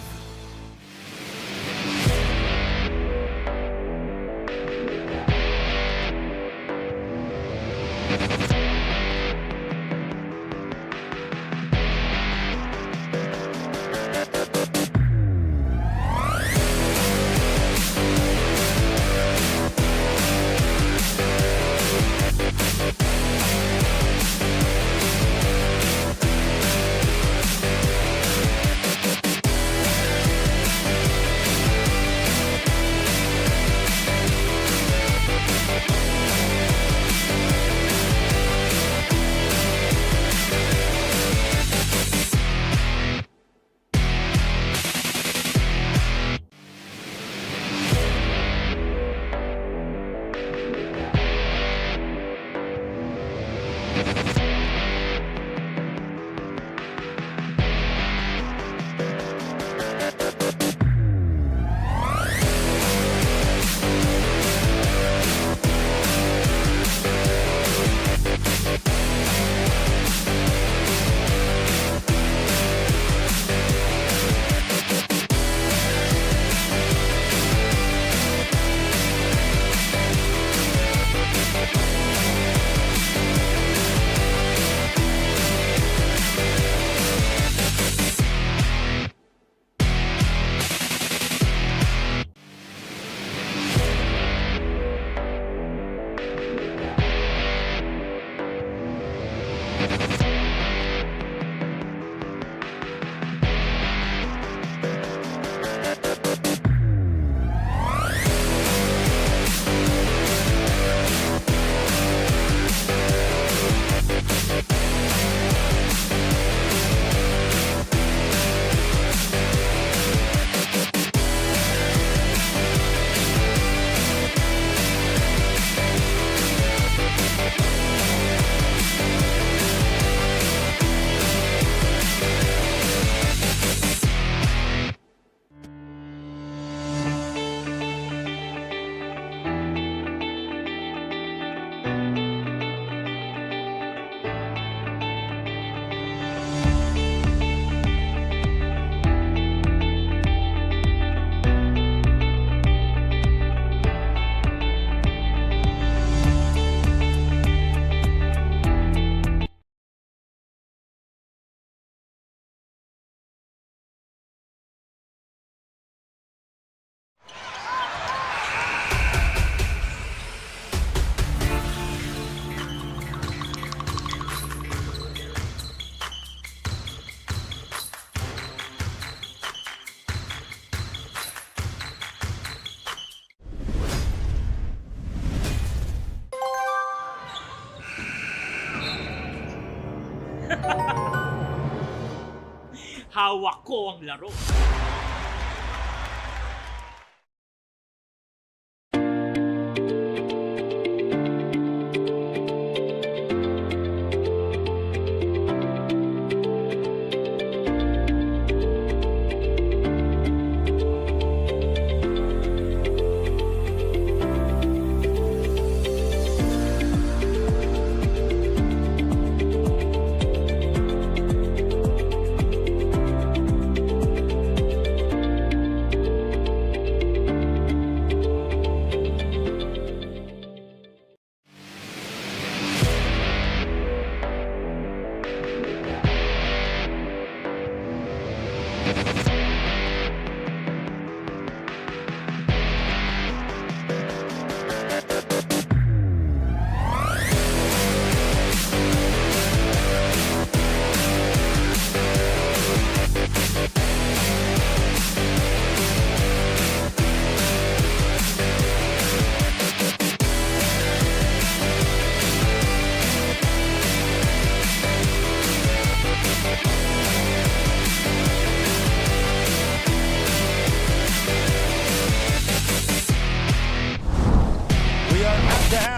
Hawak ko ang laro.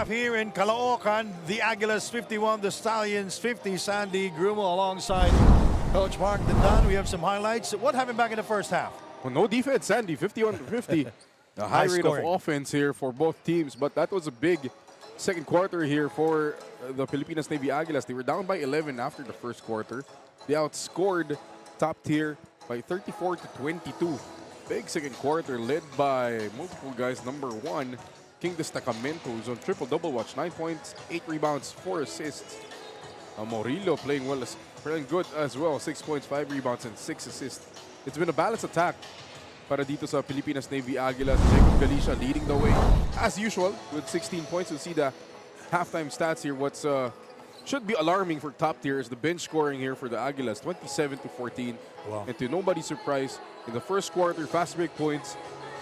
Here in Caloocan, the Aguilas 51, the Stallions 50. Sandy Grumo alongside Coach Mark Dandan. We have some highlights. What happened back in the first half? Well, no defense, Sandy, 51-50. A high rate scoring of offense here for both teams, but that was a big second quarter here for the Pilipinas Navy Aguilas. They were down by 11 after the first quarter. They outscored top tier by 34 to 22. Big second quarter led by multiple guys. Number 1, King Destacamento, who's on triple-double watch. 9 points, 8 rebounds, 4 assists. Morillo playing good as well. 6 points, 5 rebounds, and 6 assists. It's been a balanced attack para dito sa Pilipinas Navy Aguilas. Jacob Galicia leading the way as usual with 16 points. You'll see the halftime stats here. What's should be alarming for top tier is the bench scoring here for the Aguilas, 27 to 14. Wow. And to nobody's surprise, in the first quarter, fast break points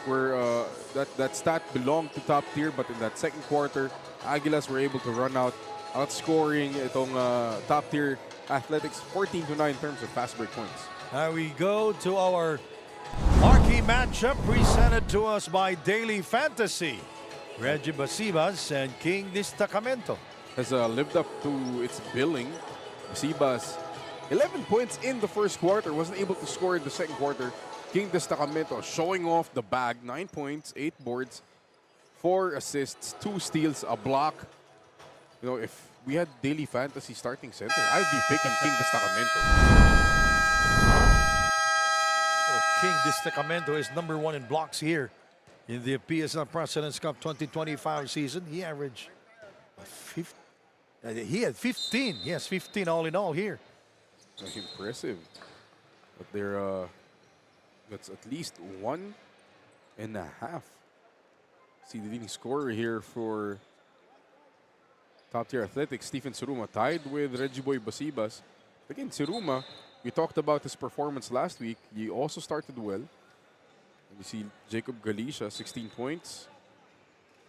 were that stat belonged to top tier, but in that second quarter, Aguilas were able to run out, outscoring itong top tier Athletics 14 to 9 in terms of fast break points. Now we go to our marquee matchup presented to us by Daily Fantasy. Reggie Basibas and King Destacamento. Has lived up to its billing. Basibas, 11 points in the first quarter, wasn't able to score in the second quarter. King Destacamento showing off the bag, 9 points, 8 boards, 4 assists, 2 steals, a block. You know, if we had Daily Fantasy starting center, I'd be picking King Destacamento. King Destacamento is number 1 in blocks here in the PSL President's Cup 2025 season. He averaged he had 15. Yes, 15 all in all here. Impressive. But that's at least 1.5. See the leading scorer here for top tier Athletics, Stephen Suruma, tied with Reggie Boy Basibas. Again, Suruma, we talked about his performance last week. He also started well. And you see Jacob Galicia, 16 points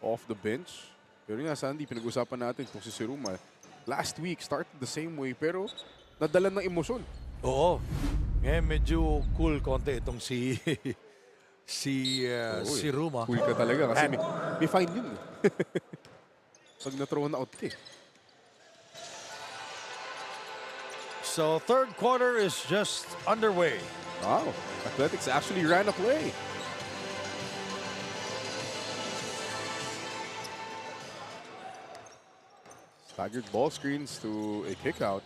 off the bench. Pero nga, Sandy, pinag-usapan natin kung si Suruma. Last week, started the same way, pero nadala ng emosyon. Oo. Ngayon medyo cool konti itong si Ruma. Cool ka talaga kasi may fine yun. Pag na-throw na out ka. So third quarter is just underway. Wow, Athletics actually ran a play. Staggered ball screens to a kick out.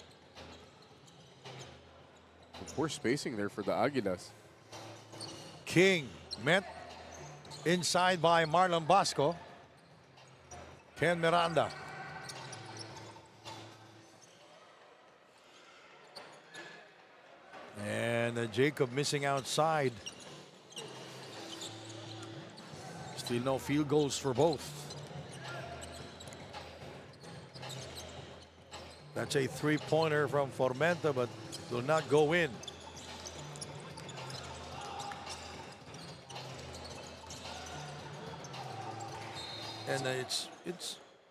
Poor spacing there for the Aguilas. King met inside by Marlon Basco. Ken Miranda. And Jacob missing outside. Still no field goals for both. That's a three-pointer from Formenta, but will not go in. And it's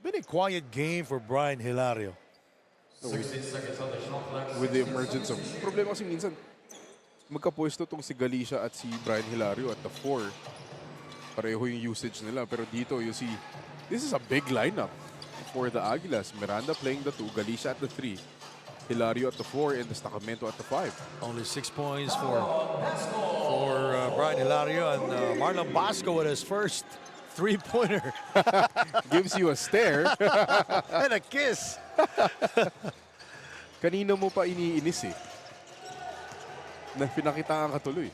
been a quiet game for Brian Hilario. With the emergence of... Problema kasi minsan, magkapwesto tong si Galicia at si Brian Hilario at the 4. Pareho yung usage nila. Pero dito, you see, this is a big lineup for the Aguilas. Miranda playing the 2, Galicia at the 3, Hilario at the 4, and Destacamento at the 5. Only 6 points for Brian Hilario, and Marlon Basco with his first three-pointer. Gives you a stare. And a kiss. Kanino mo pa iniinis eh. Na pinakitaan ka tuloy.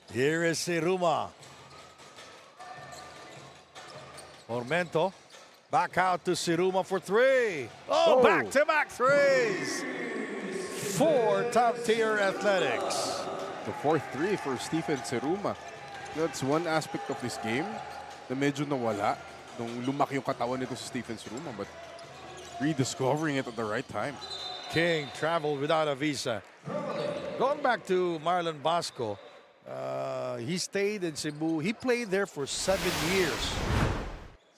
Here is Ruma. Formento. Back out to Siruma for 3. Oh, back-to-back threes for top-tier Athletics. The fourth 3 for Stephen Siruma. That's one aspect of this game na medyo nawala nung lumaki yung katawan nito si Stephen Siruma, but rediscovering it at the right time. King traveled without a visa. Going back to Marlon Basco, he stayed in Cebu. He played there for 7 years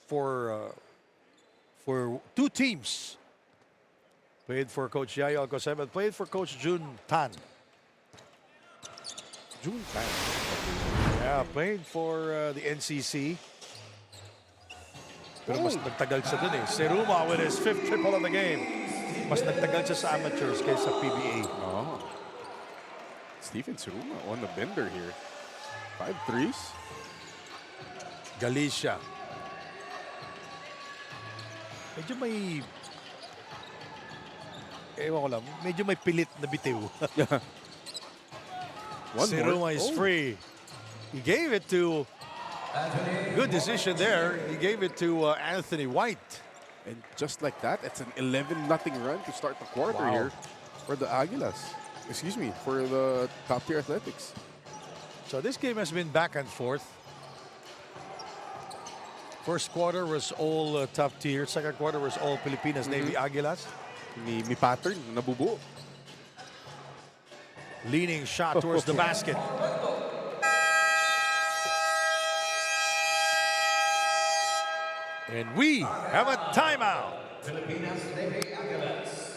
for 2 teams. Played for Coach Yayo Alcocer, played for Coach Jun Tan. Jun Tan? Yeah, played for the NCC. Pero mas nagtagal siya dun eh. Siruma with his 5th triple of the game. Mas nagtagal siya sa amateurs kaysa PBA. Oh. Stephen Siruma on the bender here. 5 threes. Galicia. Medyo may... Ewan ko lang, medyo may pilit na bitiw. Siruma is free. He gave it to... Good decision there. He gave it to Anthony White. And just like that, it's an 11-0 run to start the quarter here for the Aguilas. Excuse me, for the top-tier athletics. So this game has been back and forth. First quarter was all top tier. Second quarter was all Pilipinas Navy Aguilas. May pattern, nabubuo. Leaning shot towards the basket. And we have a timeout. Filipinas Navy Aguilas.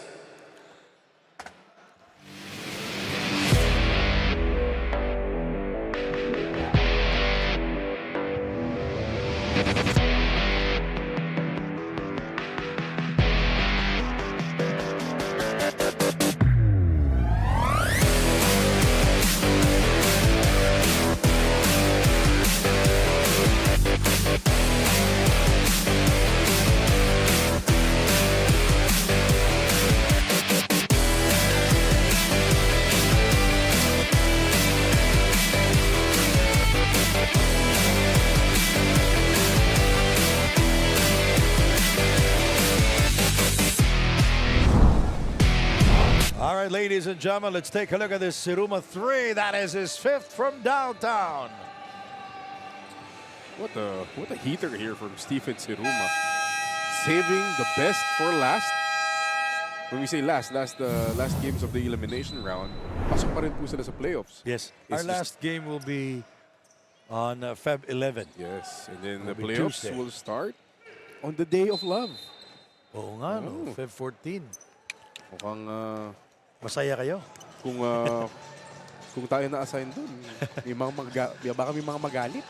All right, ladies and gentlemen, let's take a look at this Siruma 3. That is his 5th from downtown. What a heater here from Stephen Siruma. Saving the best for last. When we say last games of the elimination round, pasok pa rin po sila sa playoffs. Yes. It's Our last game will be on FEB 11. Yes, and then Will the be playoffs Tuesday. will start on the day of love. Oo nga, no? Feb 14. Mukhang Masaya kayo. kung tayo na-assign doon, baka may mga magalit.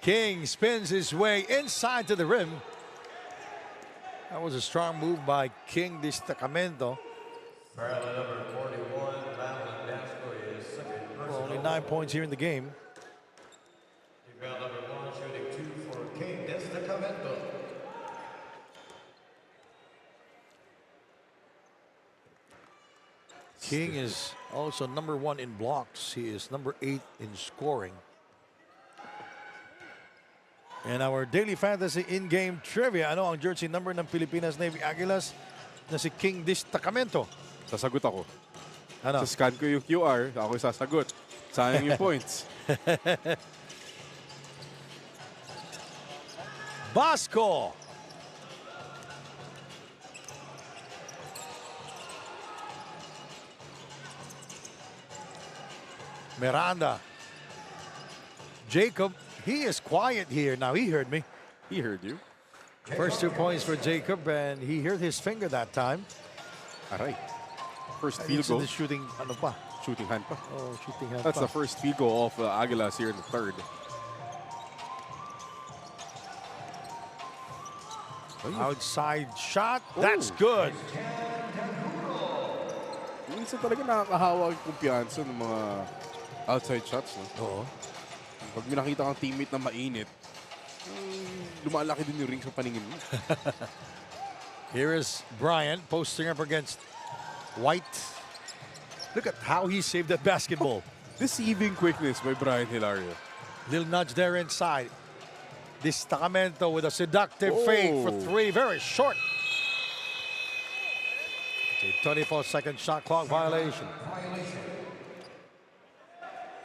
King spins his way inside to the rim. That was a strong move by King Destacamento. Parallel number 41, Madeline Dasco is second. Only 9 points here in the game. Rebound number 1, shooting 2 for King Destacamento. King is also number 1 in blocks. He is number 8 in scoring. And our daily fantasy in-game trivia. Ano ang jersey number ng Pilipinas Navy Aguilas na si King Destacamento? Sasagot ako. Ano? Scan ko yung QR, ako sasagot. Sayang yung points. Basco. Miranda. Jacob, he is quiet here. Now, he heard me. He heard you. First 2 points for Jacob, and he hurt his finger that time. Aray. First And field it's in goal. the shooting, ano pa? Shooting hand pa. Oh, shooting hand That's pa. the first field goal of Aguilas here in the third. Outside shot. That's good. Minsan talaga nakakahawa yung kumpiyansa ng mga outside shots. No? Oo. Pag may nakita kang teammate na mainit, lumalaki din yung ring sa paningin mo. Here is Bryant posting up against White. Look at how he saved that basketball. Deceiving quickness by Brian Hilario. Little nudge there inside. Destacamento with a seductive fade for 3. Very short. It's a 24-second shot clock violation.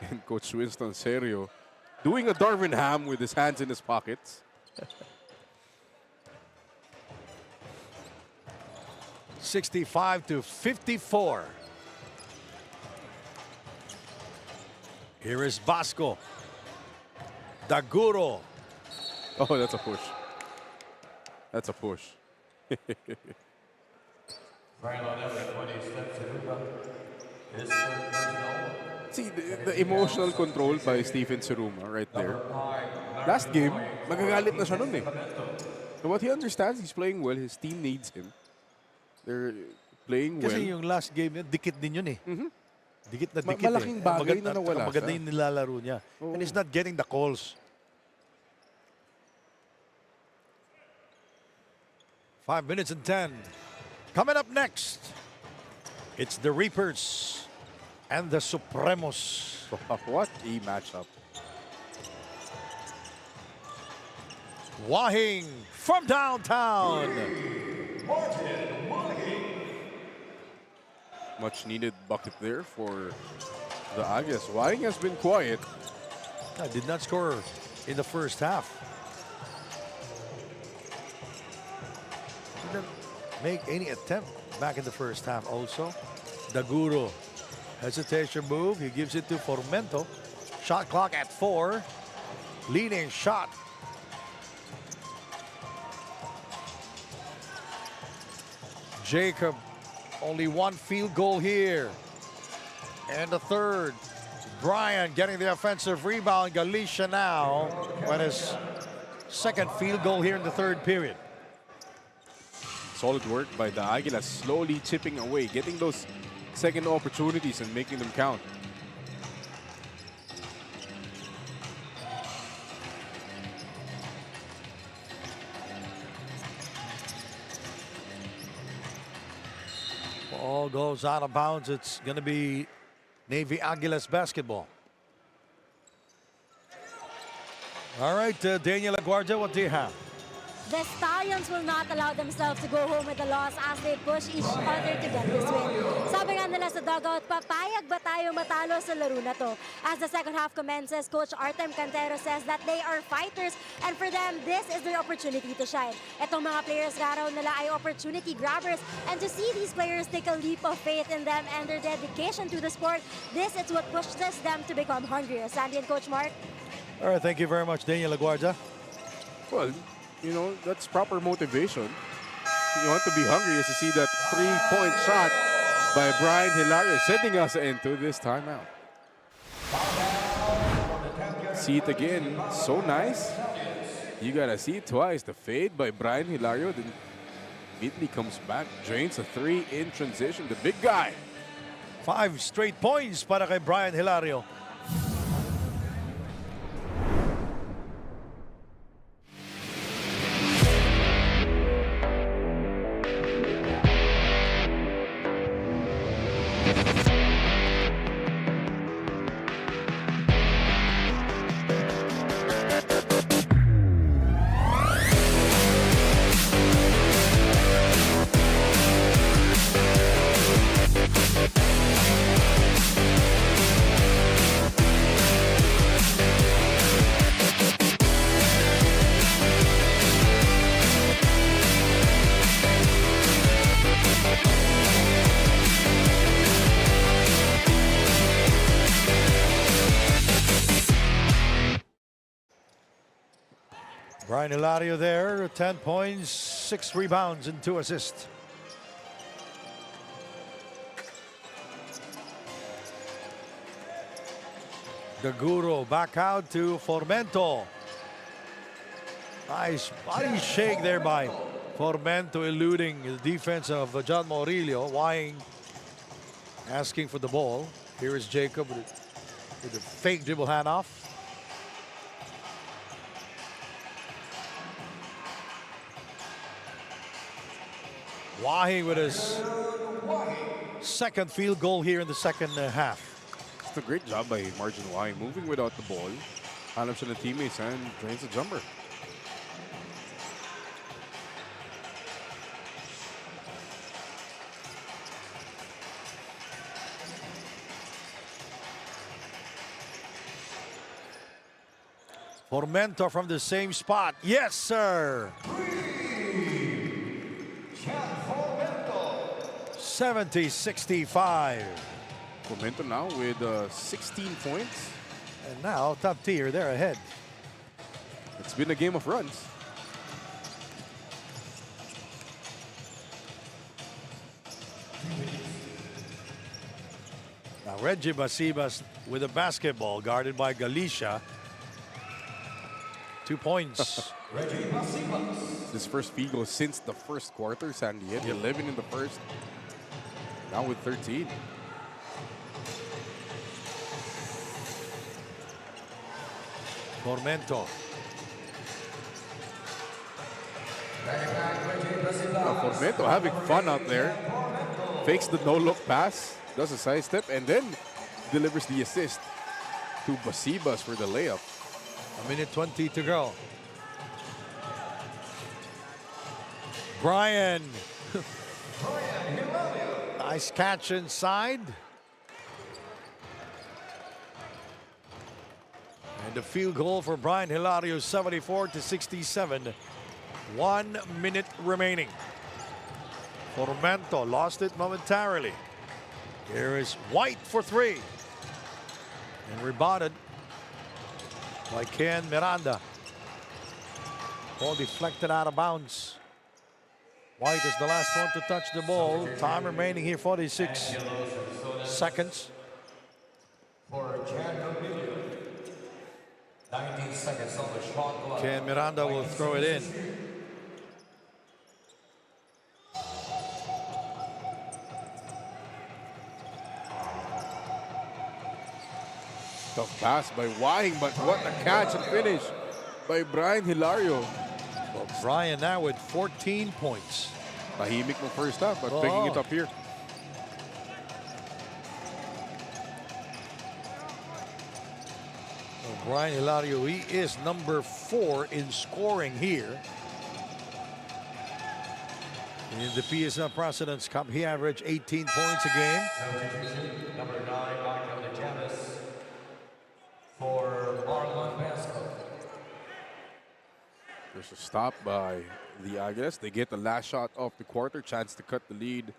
And Coach Winston Serio doing a Darvin Ham with his hands in his pockets. 65-54. Here is Basco. Daguro. Oh, that's a push. That's a push. Parallel number 20, Steph Saruba is third personal. See, the emotional control by Stephen Siruma right there. Last game, magagalit na siya nun eh. And what he understands, he's playing well. His team needs him. They're playing well. Kasi yung last game yun, dikit din yun eh. Dikit na dikit Malaking eh. bagay na nawala Maganda siya. yung nilalaro niya. And he's not getting the calls. 5 minutes and 10. Coming up next, it's the Reapers and the Supremos. What a matchup. Wahing from downtown. Much needed bucket there for the Aguilas. Wahing has been quiet. Did not score in the first half. Didn't make any attempt back in the first half also. Daguro, hesitation move. He gives it to Formento. Shot clock at 4. Leading shot. Jacob, only one field goal here. And the third. Brian getting the offensive rebound. Galicia now with his second field goal here in the third period. Solid work by the Aguilas, slowly chipping away, getting those second opportunities and making them count. Ball goes out of bounds. It's going to be Navy Aguilas basketball. All right, Daniel Aguardia, what do you have? The Stallions will not allow themselves to go home with a loss as they push each other to get this win. Sabi nga nila sa dugout, papayag ba tayo matalo sa laro na to? As the second half commences, Coach Artem Cantero says that they are fighters and for them, this is their opportunity to shine. Etong mga players nga raw nila ay opportunity grabbers and to see these players take a leap of faith in them and their dedication to the sport, this is what pushes them to become hungrier. Sandy and Coach Mark. All right, thank you very much, Daniel Aguardia. Well, you know, that's proper motivation. You want to be hungry is to see that three-point shot by Brian Hilario sending us into this timeout. See it again. So nice. You got to see it twice. The fade by Brian Hilario. Then immediately comes back, drains a three in transition. The big guy. 5 straight points para kay Brian Hilario. Brian Hilario there, 10 points, 6 rebounds, and 2 assists. Daguro back out to Formento. Nice body shake there by Formento, eluding the defense of John Morillo. Wahing asking for the ball. Here is Jacob with a fake dribble handoff. Wahing with his second field goal here in the second half. It's a great job by Margin Wahing, moving without the ball. Hanap siya ng teammates and drains a jumper. Formento from the same spot. Yes, sir. 70-65. Formento now with 16 points. And now top tier, they're ahead. It's been a game of runs. Now Reggie Basibas with a basketball guarded by Galicia. 2 points. His first field goal since the first quarter. Sandy had 11 in the first. Now with 13. Formento. Formento having fun out there. Fakes the no-look pass, does a side step, and then delivers the assist to Basibas for the layup. A minute 20 to go. Brian. Nice catch inside. And the field goal for Brian Hilario, 74-67. 1 minute remaining. Formento lost it momentarily. Here is White for three. And rebounded by Ken Miranda. Ball deflected out of bounds. White is the last one to touch the ball. Time remaining here, 46 seconds. For 19 seconds on the shot clock. Ken Miranda will throw it in. Tough pass by Wahing, but what a catch and finish by Brian Hilario. Well, Brian now with 14 points. Tahimik no first half, but picking it up here. Well, Brian Hilario, he is number 4 in scoring here. In the PSL Presidents Cup, he averaged 18 points a game. Number 9, Michael DeJanis for Marlon Vasco. There's a stop by the Aguilas. They get the last shot of the quarter, chance to cut the lead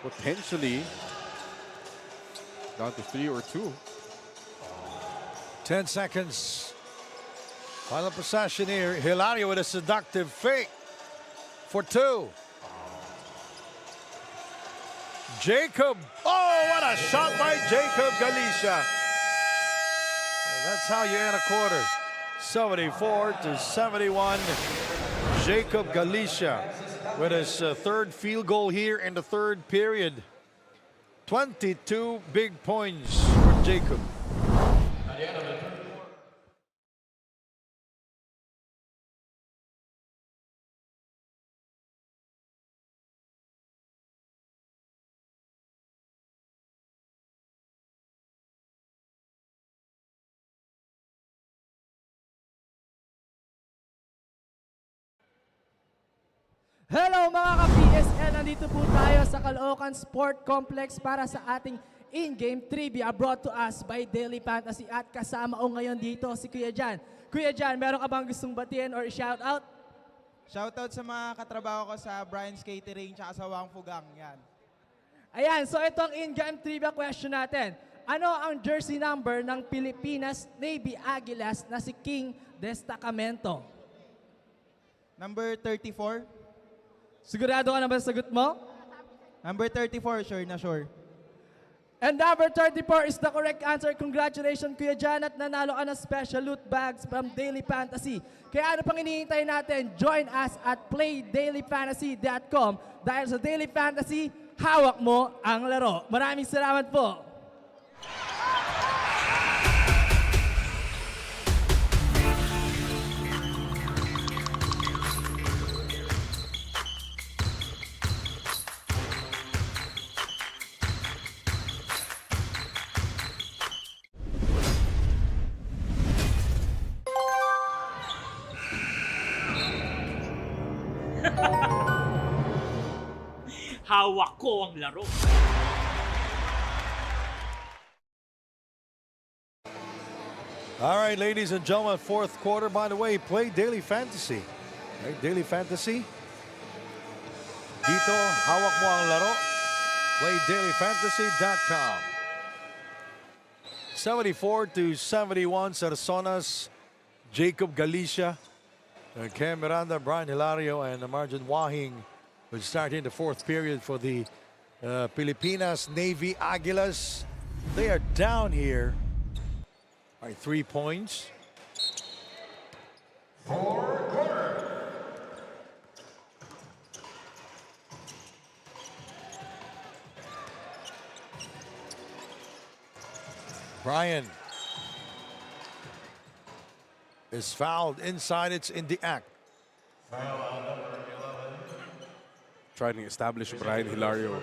potentially down to 3 or 2. 10 seconds. Final possession here. Hilario with a seductive fake for 2. Jacob. Oh, what a shot by Jacob Galicia. That's how you end a quarter. 74-71. Jacob Galicia with his third field goal here in the third period. 22 big points for Jacob. At the end of the third quarter. Hello mga ka-PSL! Nandito po tayo sa Caloocan Sport Complex para sa ating in-game trivia brought to us by Daily Fantasy at kasama ko ngayon dito si Kuya Jan. Kuya Jan, meron ka bang gustong batiin or shoutout? Shoutout sa mga katrabaho ko sa Brian's Catering tsaka sa Wang Fugang. Yan. Ayan, so ito ang in-game trivia question natin. Ano ang jersey number ng Pilipinas Navy Aguilas na si King Destacamento? Number 34. Sigurado ka na ba sa sagot mo? Number 34, sure na sure. And number 34 is the correct answer. Congratulations, Kuya Jan, at nanalo ka ng special loot bags from Daily Fantasy. Kaya ano pang hinihintay natin? Join us at playdailyfantasy.com dahil sa Daily Fantasy, hawak mo ang laro. Maraming salamat po. Hawak ko ang laro. All right, ladies and gentlemen, fourth quarter. By the way, play Daily Fantasy. Right, Daily Fantasy. Dito, hawak mo ang laro. PlayDailyFantasy.com. 74-71, Sarsonas, Jacob Galicia, Cam Miranda, Brian Hilario, and Marjan Wahing will start in the fourth period for the Pilipinas Navy Aguilas. They are down here by 3 points. Brian is fouled inside. It's in the act. Foul on number trying to establish Brian Hilario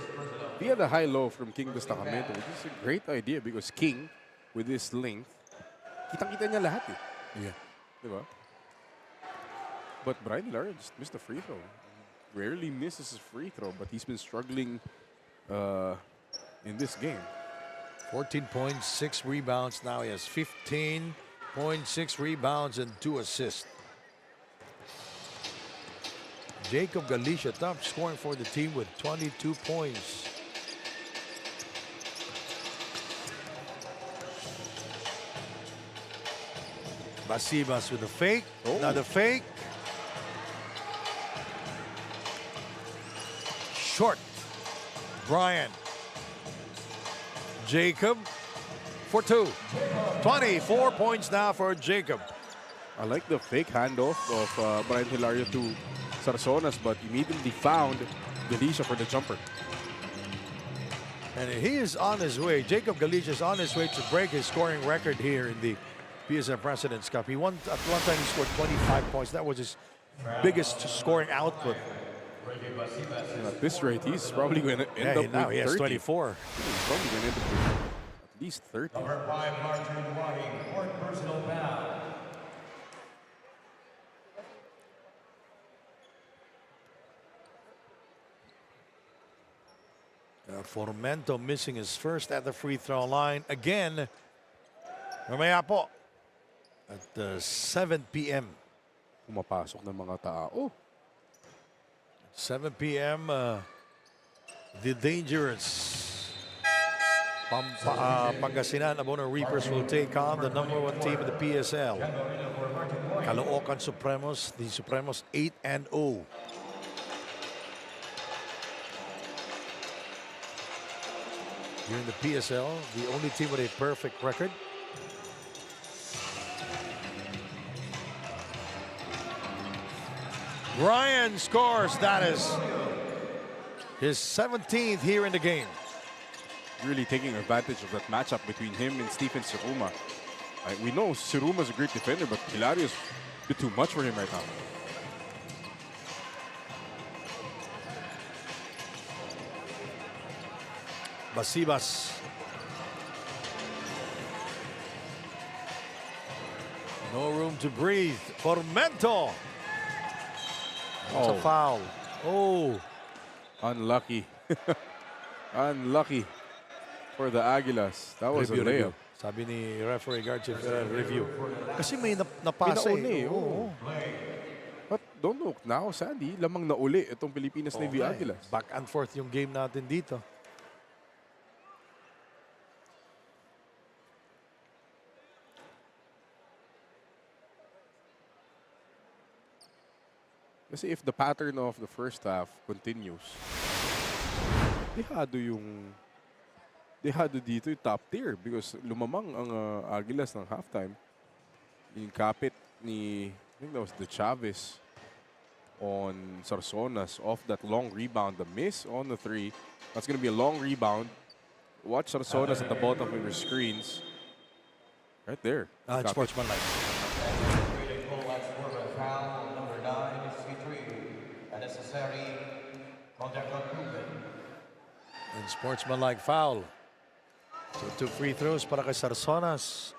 via the high-low from King Destacamento, which is a great idea because King, with his length, kitang-kita niya lahat eh. Yeah. Diba? But Brian Hilario just missed a free throw. Rarely misses his free throw, but he's been struggling in this game. 14.6 rebounds now. He has 15.6 rebounds and 2 assists. Jacob Galicia top scoring for the team with 22 points. Basibas with a fake. Another fake. Short. Brian. Jacob for 2. 24 points now for Jacob. I like the fake handoff of Brian Hilario to Sarsonas, but immediately found Galicia for the jumper. And he is on his way. Jacob Galicia is on his way to break his scoring record here in the PSL President's Cup. He won at one time. He scored 25 points. That was his biggest scoring output. And at this rate, he's probably going to end up now with he has 30. 24. He's probably going to end up with at least 30. Number 5, Marjorie Whiting, fourth personal foul. Formento missing his first at the free throw line. Again, mamaya po at 7 p.m. Pumapasok ng mga tao. 7 p.m. The dangerous Pangasinan Abono Reapers will take on the #1 team in the PSL. Caloocan Supremos, the Supremos 8-0. Here in the PSL, the only team with a perfect record. Ryan scores. That is his 17th here in the game. Really taking advantage of that matchup between him and Stephen Siruma. We know Siruma's a great defender, but Hilario's a bit too much for him right now. Basibas. No room to breathe. Formento. That's a foul. Oh. Unlucky. Unlucky for the Aguilas. That was a layup. Sabi ni referee Garcia review. Kasi may napasa eh. Oh. But don't look now, Sandy. Lamang na uli itong Pilipinas Navy Aguilas. Back and forth yung game natin dito. Kasi if the pattern of the first half continues, dehado dito yung top tier because lumamang ang Aguilas ng halftime. Yung kapit ni, I think that was the Chavez on Sarsonas off that long rebound. The miss on the 3. That's going to be a long rebound. Watch Sarsonas at the bottom of your screens. Right there. It's sportsmanlike. Number 9 is C3. Unnecessary contact on Ruben. And sportsmanlike foul. So 2 free throws para kay Sarsonas.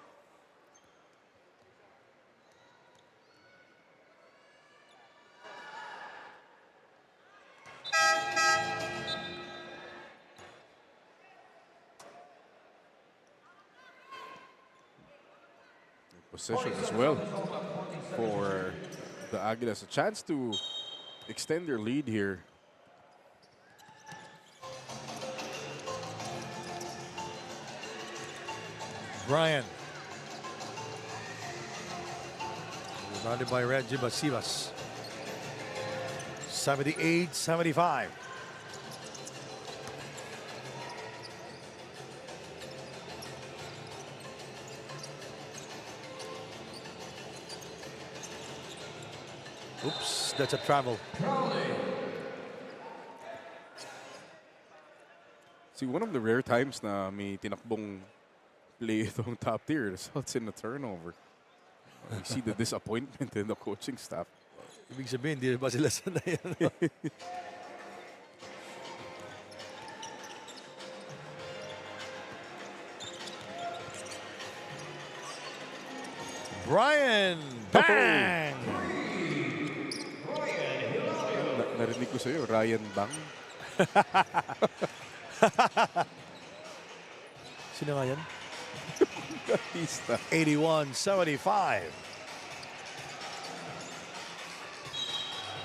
Possession as well for the Aguilas. A chance to extend their lead here. Brian. Rebounded by Reggie Basibas. 78-75. Oops, that's a travel. See, one of the rare times na may tinakbong play itong top tier results in a turnover. You see the disappointment in the coaching staff. Ibig sabihin, hindi ba sila sanay? Brian, bang! Narinig ko sa'yo, Ryan Bang. Sino nga yan? Batista. 81-75.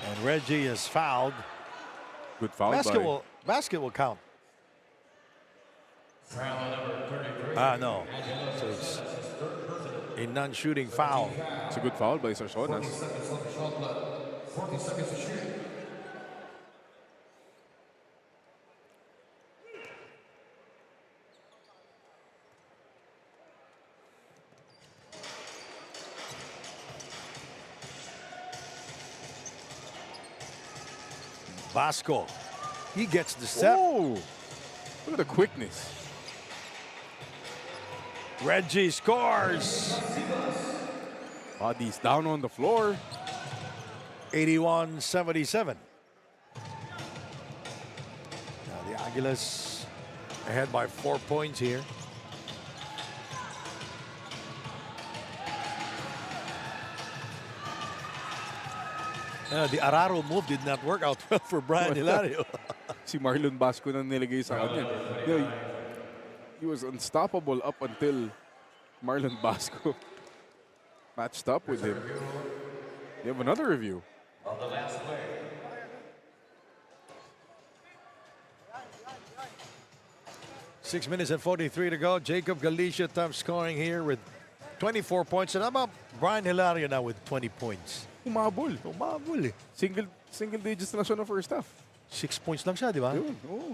And Reggie is fouled. Good foul Basket will count. No. So it's a non-shooting foul. It's a good foul by Sarsonas. Vasco, he gets the step. Oh, look at the quickness. Reggie scores. Bodies down on the floor. 81-77. Now the Aguilas ahead by 4 points here. The Araro move did not work out well for Brian Hilario. Si Marlon Basco nang nilagay sa kanya. You know, he was unstoppable up until Marlon Basco matched up with him. You have another review. On the last play. Six minutes and 43 to go. Jacob Galicia top scoring here with 24 points. And how about Brian Hilario now with 20 points? Umabol. Umabol eh. Single digits na siya no first half. 6 points lang siya, di ba? Yun, oo.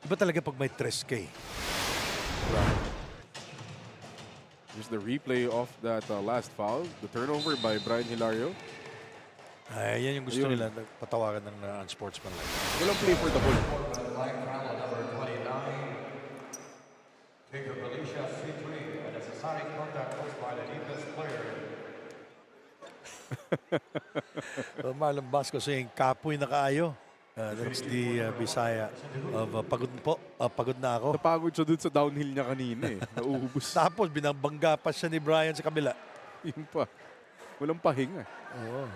Iba talaga pag may 3K. Here's the replay of that last foul. The turnover by Brian Hilario. Ay, yan yung gusto nila. Patawagan ng unsportsmanlike. Walang play for the ball. Like foul number 29. Jacob Galicia, C3, and a society contact caused by the defense player. Marlon Basco saying, kapoy na kaayo. That's the Bisaya of pagod po. Pagod na ako. Napagod siya dun sa downhill niya kanina eh. Nauubos. Tapos binabangga pa siya ni Brian sa kabila. Yun pa. Walang pahinga. Oo.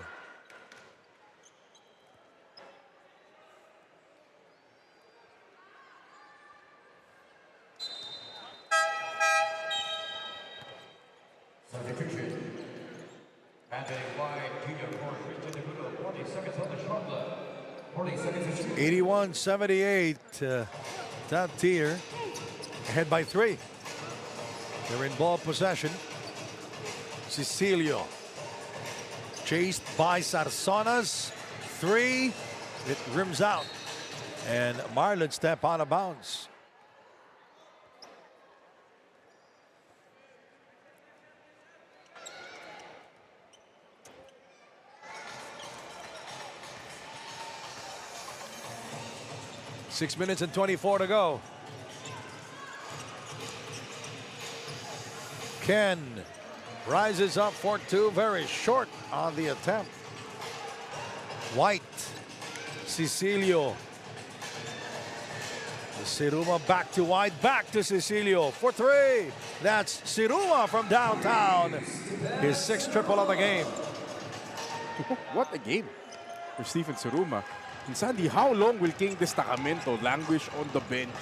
Substitution. Handing by junior for Christian DeVudo, 40 seconds on the shot clock. 40 seconds to shoot. 81-78. Top tier. Ahead by 3. They're in ball possession. Cecilio. Chased by Sarsonas. 3. It rims out. And Marlon step out of bounds. Six minutes and 24 to go. Ken rises up for 2, very short on the attempt. White, Cecilio. Siruma back to White, back to Cecilio for 3. That's Siruma from downtown. His 6th triple of the game. What a game for Stephen Siruma. And Sandy, how long will King Destacamento languish on the bench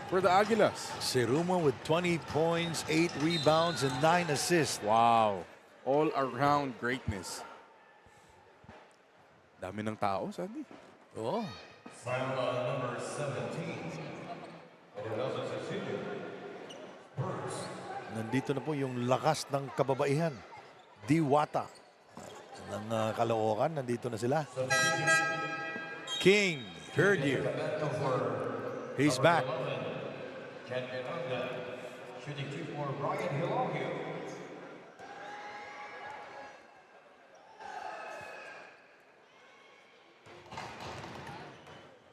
for the Aguilas? Siruma with 20 points, 8 rebounds, and 9 assists. Wow. All-around greatness. Dami ng tao, Sandy. Oh. Foul number 17. Nandito na po yung lakas ng kababaihan. Diwata ng Caloocan. Nandito na sila. King, heard you. He's back. Shooting 2 for Brian Hilario.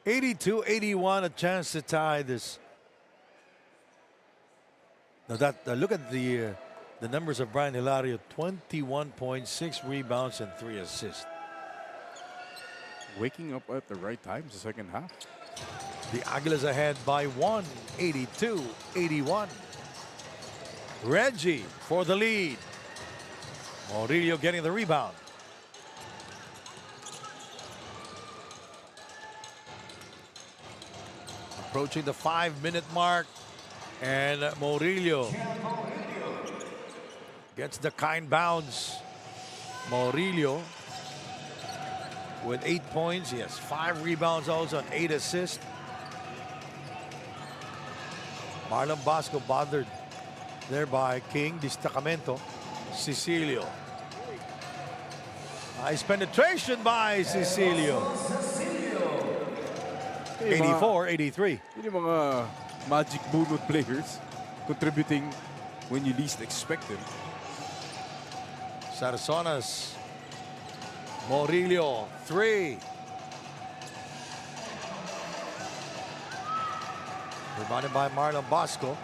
$82-81, a chance to tie this. Now look at the numbers of Brian Hilario: 21 points, 6 rebounds, and 3 assists. Waking up at the right times the second half. The Aguilas ahead by 1, 82-81. Reggie for the lead. Murillo getting the rebound. Approaching the 5-minute mark. And Murillo gets the kind bounce. Murillo with 8 points. He has 5 rebounds also and 8 assists. Marlon Basco bothered there by King. Destacamento. Cecilio. Nice penetration by Cecilio. 84-83. Yun yung mga magic bullet players contributing when you least expect them. Sarsonas. Murillo, 3. Rebounded by Marlon Basco.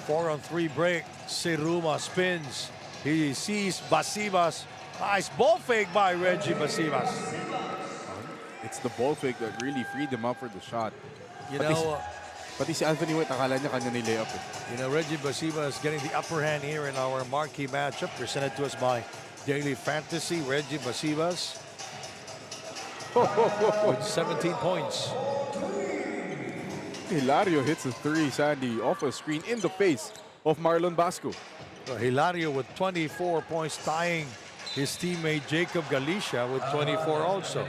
4-on-3 break. Siruma spins. He sees Basibas. Nice ball fake by Reggie Basibas. It's the ball fake that really freed them up for the shot. You know, pati si Anthony White, akala niya kanya ni-layup eh. You know, Reggie Basibas getting the upper hand here in our marquee matchup presented to us by Daily Fantasy. Reggie Basibas with 17 points. Hilario hits a 3, Sandy, off a screen in the face of Marlon Basco. Hilario with 24 points, tying his teammate Jacob Galicia with 24 also.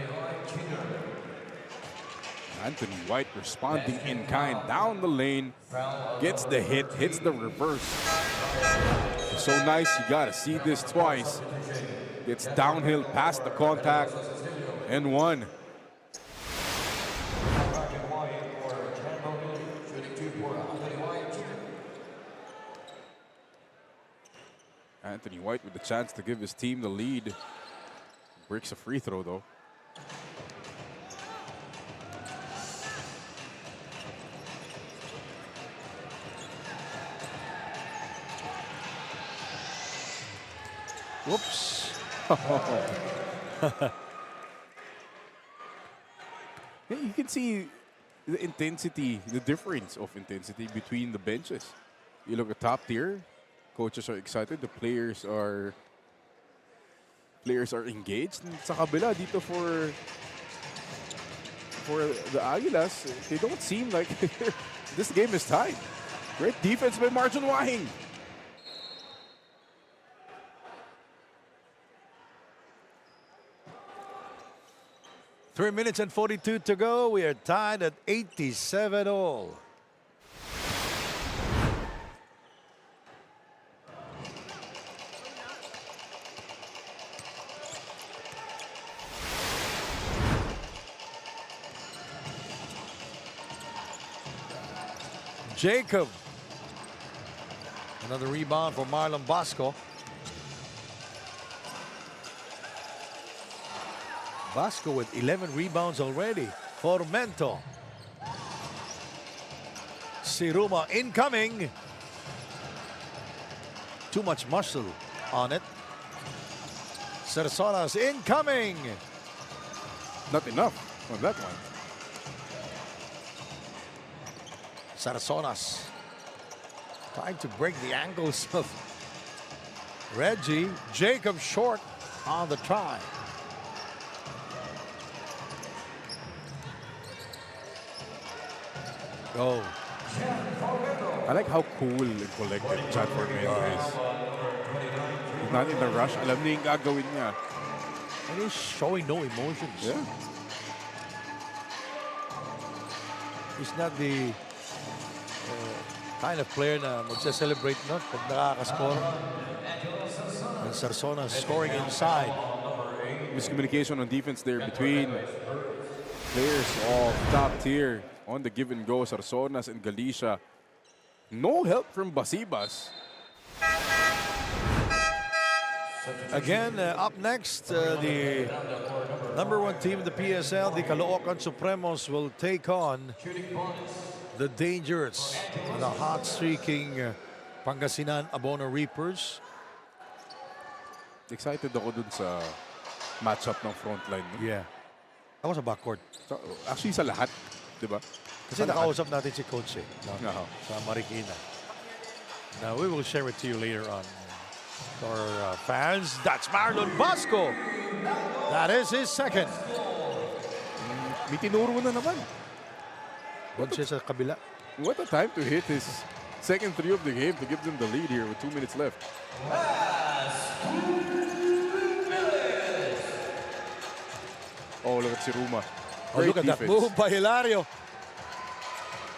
Anthony White responding in kind down the lane, gets the hit, hits the reverse. It's so nice, you gotta see this twice. Gets downhill past the contact and one. Anthony White with the chance to give his team the lead. Breaks a free throw though. Whoops. Yeah, you can see the intensity, the difference of intensity between the benches. You look at top tier, coaches are excited, the players are engaged. And sa kabila dito for the Aguilas, they don't seem like this game is tied. Great defense by Marjon Wahing. Three minutes and 42 to go. We are tied at 87 all. Jacob. Another rebound for Marlon Basco. Basco with 11 rebounds already. Formento. Siruma incoming. Too much muscle on it. Sarsonas incoming. Not enough on that one. Sarsonas trying to break the ankles of Reggie. Jacob short on the try. Go. I like how cool and collected Chad Formento is. He's not in a rush. Alam niya yung gagawin niya. And he's showing no emotions. Yeah. He's not the kind of player na magsa-celebrate not pag nakakascore. And Sarsona scoring inside. Miscommunication on defense there between players of top tier. On the give and go, Sarsonas and Galicia. No help from Basibas. Again, up next, the #1 team in the PSL, the Caloocan Supremos, will take on the dangerous, the hot-streaking Pangasinan Abono Reapers. Excited ako dun sa matchup ng frontline. No? Yeah. Ako sa backcourt. Actually, sa lahat. Diba? Kasi nakausap natin si Coach sa Marikina. Now, we will share it to you later on. Our fans, that's Marlon Bosco. That is his second. May tinuro na naman. Doon siya sa kabila. What a time to hit his second three of the game to give them the lead here with 2 minutes left. Oh, look at si Ruma. Oh, look at that move by Hilario.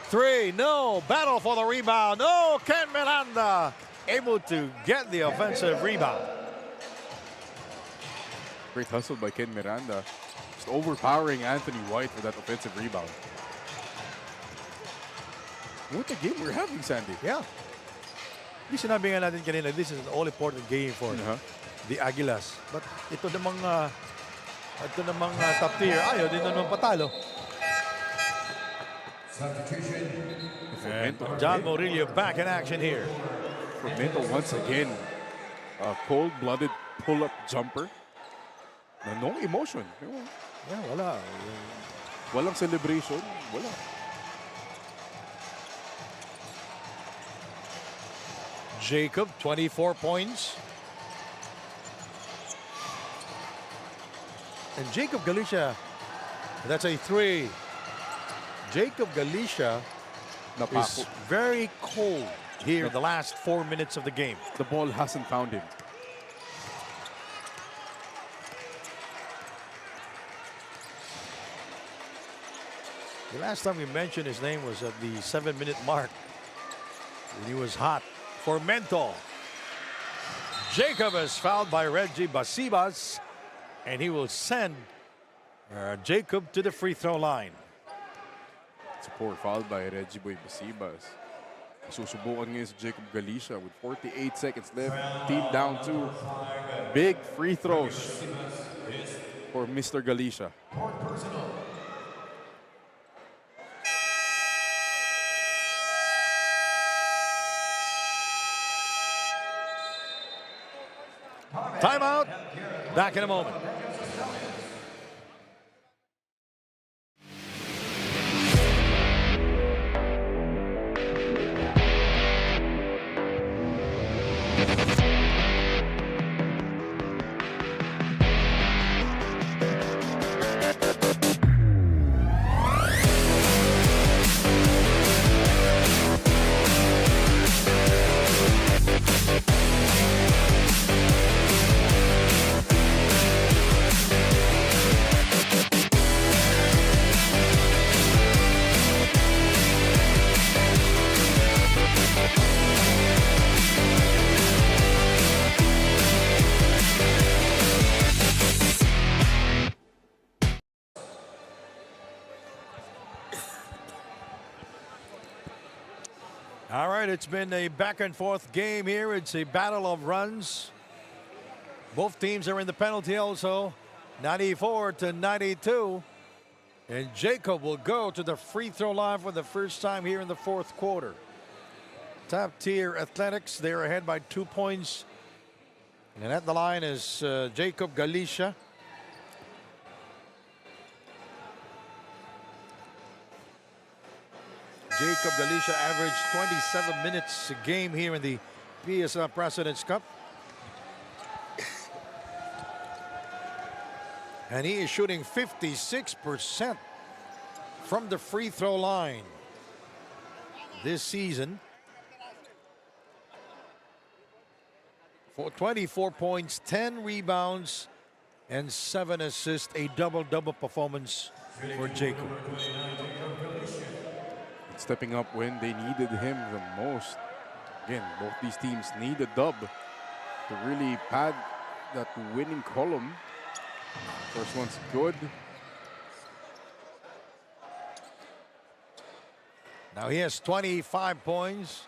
3, no. Battle for the rebound. No, Ken Miranda able to get the offensive rebound. Great hustle by Ken Miranda. Just overpowering Anthony White for that offensive rebound. What a game we're having, Sandy. Yeah. Di sinabi nga natin kanina, this is an all-important game for the Aguilas. But ito namang top tier, ayaw din naman patalo. And John Murillo back in action here. Formento once again, a cold-blooded pull-up jumper. Na no emotion. Yeah, wala. Walang celebration. Wala. Jacob, 24 points. And Jacob Galicia, that's a 3. Jacob Galicia is very cold here in the last 4 minutes of the game. The ball hasn't found him. The last time we mentioned his name was at the 7-minute mark when he was hot. Formento. Jacob is fouled by Reggie Basibas, and he will send Jacob to the free throw line. Support fouled by Reggie Boy Basibas. Susubukan ngayon si Jacob Galicia with 48 seconds left. Team down 2. Big free throws for Mr. Galicia. Timeout. Back in a moment. All right, it's been a back and forth game here. It's a battle of runs. Both teams are in the penalty also, 94-92. And Jacob will go to the free throw line for the first time here in the fourth quarter. Top tier Athletics, they're ahead by 2 points. And at the line is Jacob Galicia. Jacob Galicia averaged 27 minutes a game here in the PSL President's Cup. And he is shooting 56% from the free throw line this season. For 24 points, 10 rebounds, and 7 assists. A double-double performance for Jacob. Stepping up when they needed him the most. Again, both these teams need a dub to really pad that winning column. First one's good. Now he has 25 points,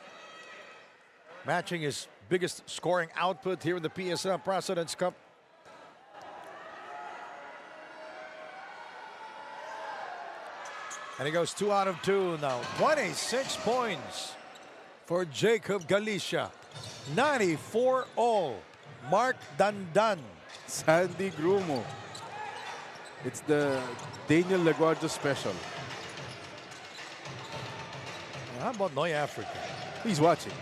matching his biggest scoring output here in the PSL President's Cup. And he goes 2 out of 2 now. 26 points for Jacob Galicia. 94 all. Mark Dandan. Sandy Grumo. It's the Daniel Laguardia special. How about Noy Africa? He's watching.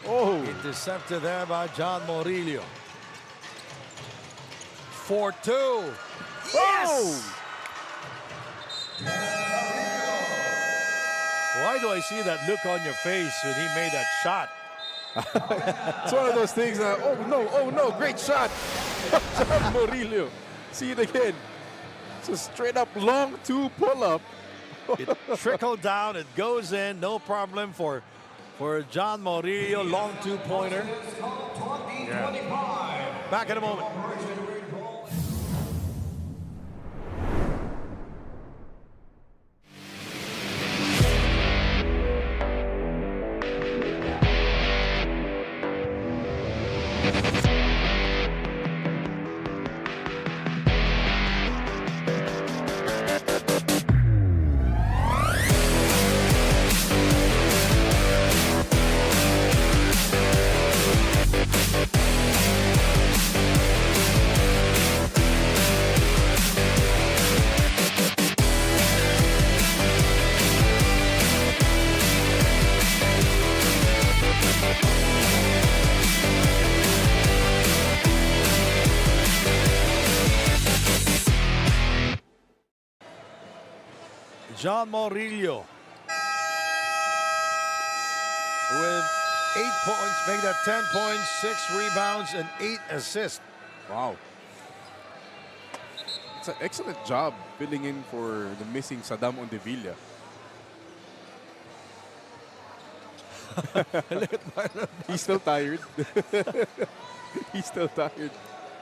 Oh. Intercepted there by John Morillo. 4-2. Yes! Why do I see that look on your face when he made that shot? It's one of those things that, oh no, great shot. John Morillo. See it again. It's a straight up long 2 pull-up. It trickled down, it goes in, no problem for John Morillo, long 2-pointer. Yeah. Back in a moment. John Morillo with 8 points, make that 10 points, 6 rebounds, and 8 assists. Wow. It's an excellent job filling in for the missing Saddam Ondevilla. He's still tired. He's still tired.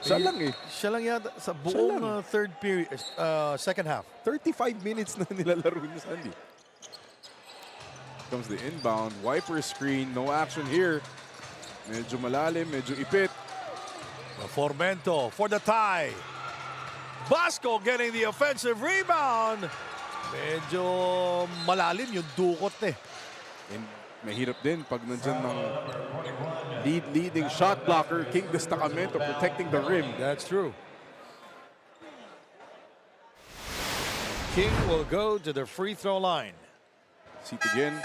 Siya lang eh. Siya lang yata sa buong third period, second half. 35 minutes na nilalaro ni Sandy. Comes the inbound, wiper screen, no action here. Medyo malalim, medyo ipit. Formento for the tie. Basco getting the offensive rebound. Medyo malalim yung dukot eh. And mahirap din pag nandyan ng leading shot blocker, King Destacamento, protecting the rim. That's true. King will go to the free throw line. See it again.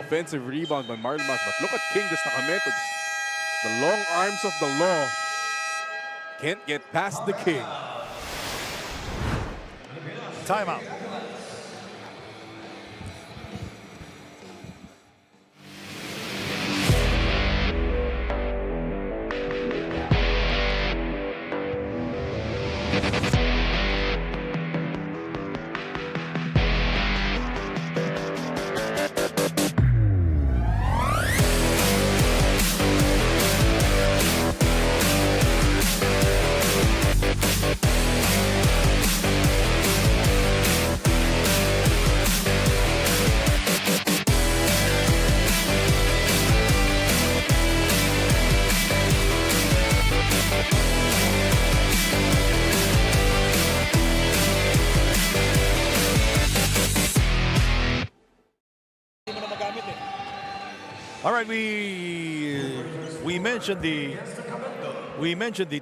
Offensive rebound by Marlmas. But look at King Destacamento. The long arms of the law can't get past the King. Timeout. All right, we mentioned the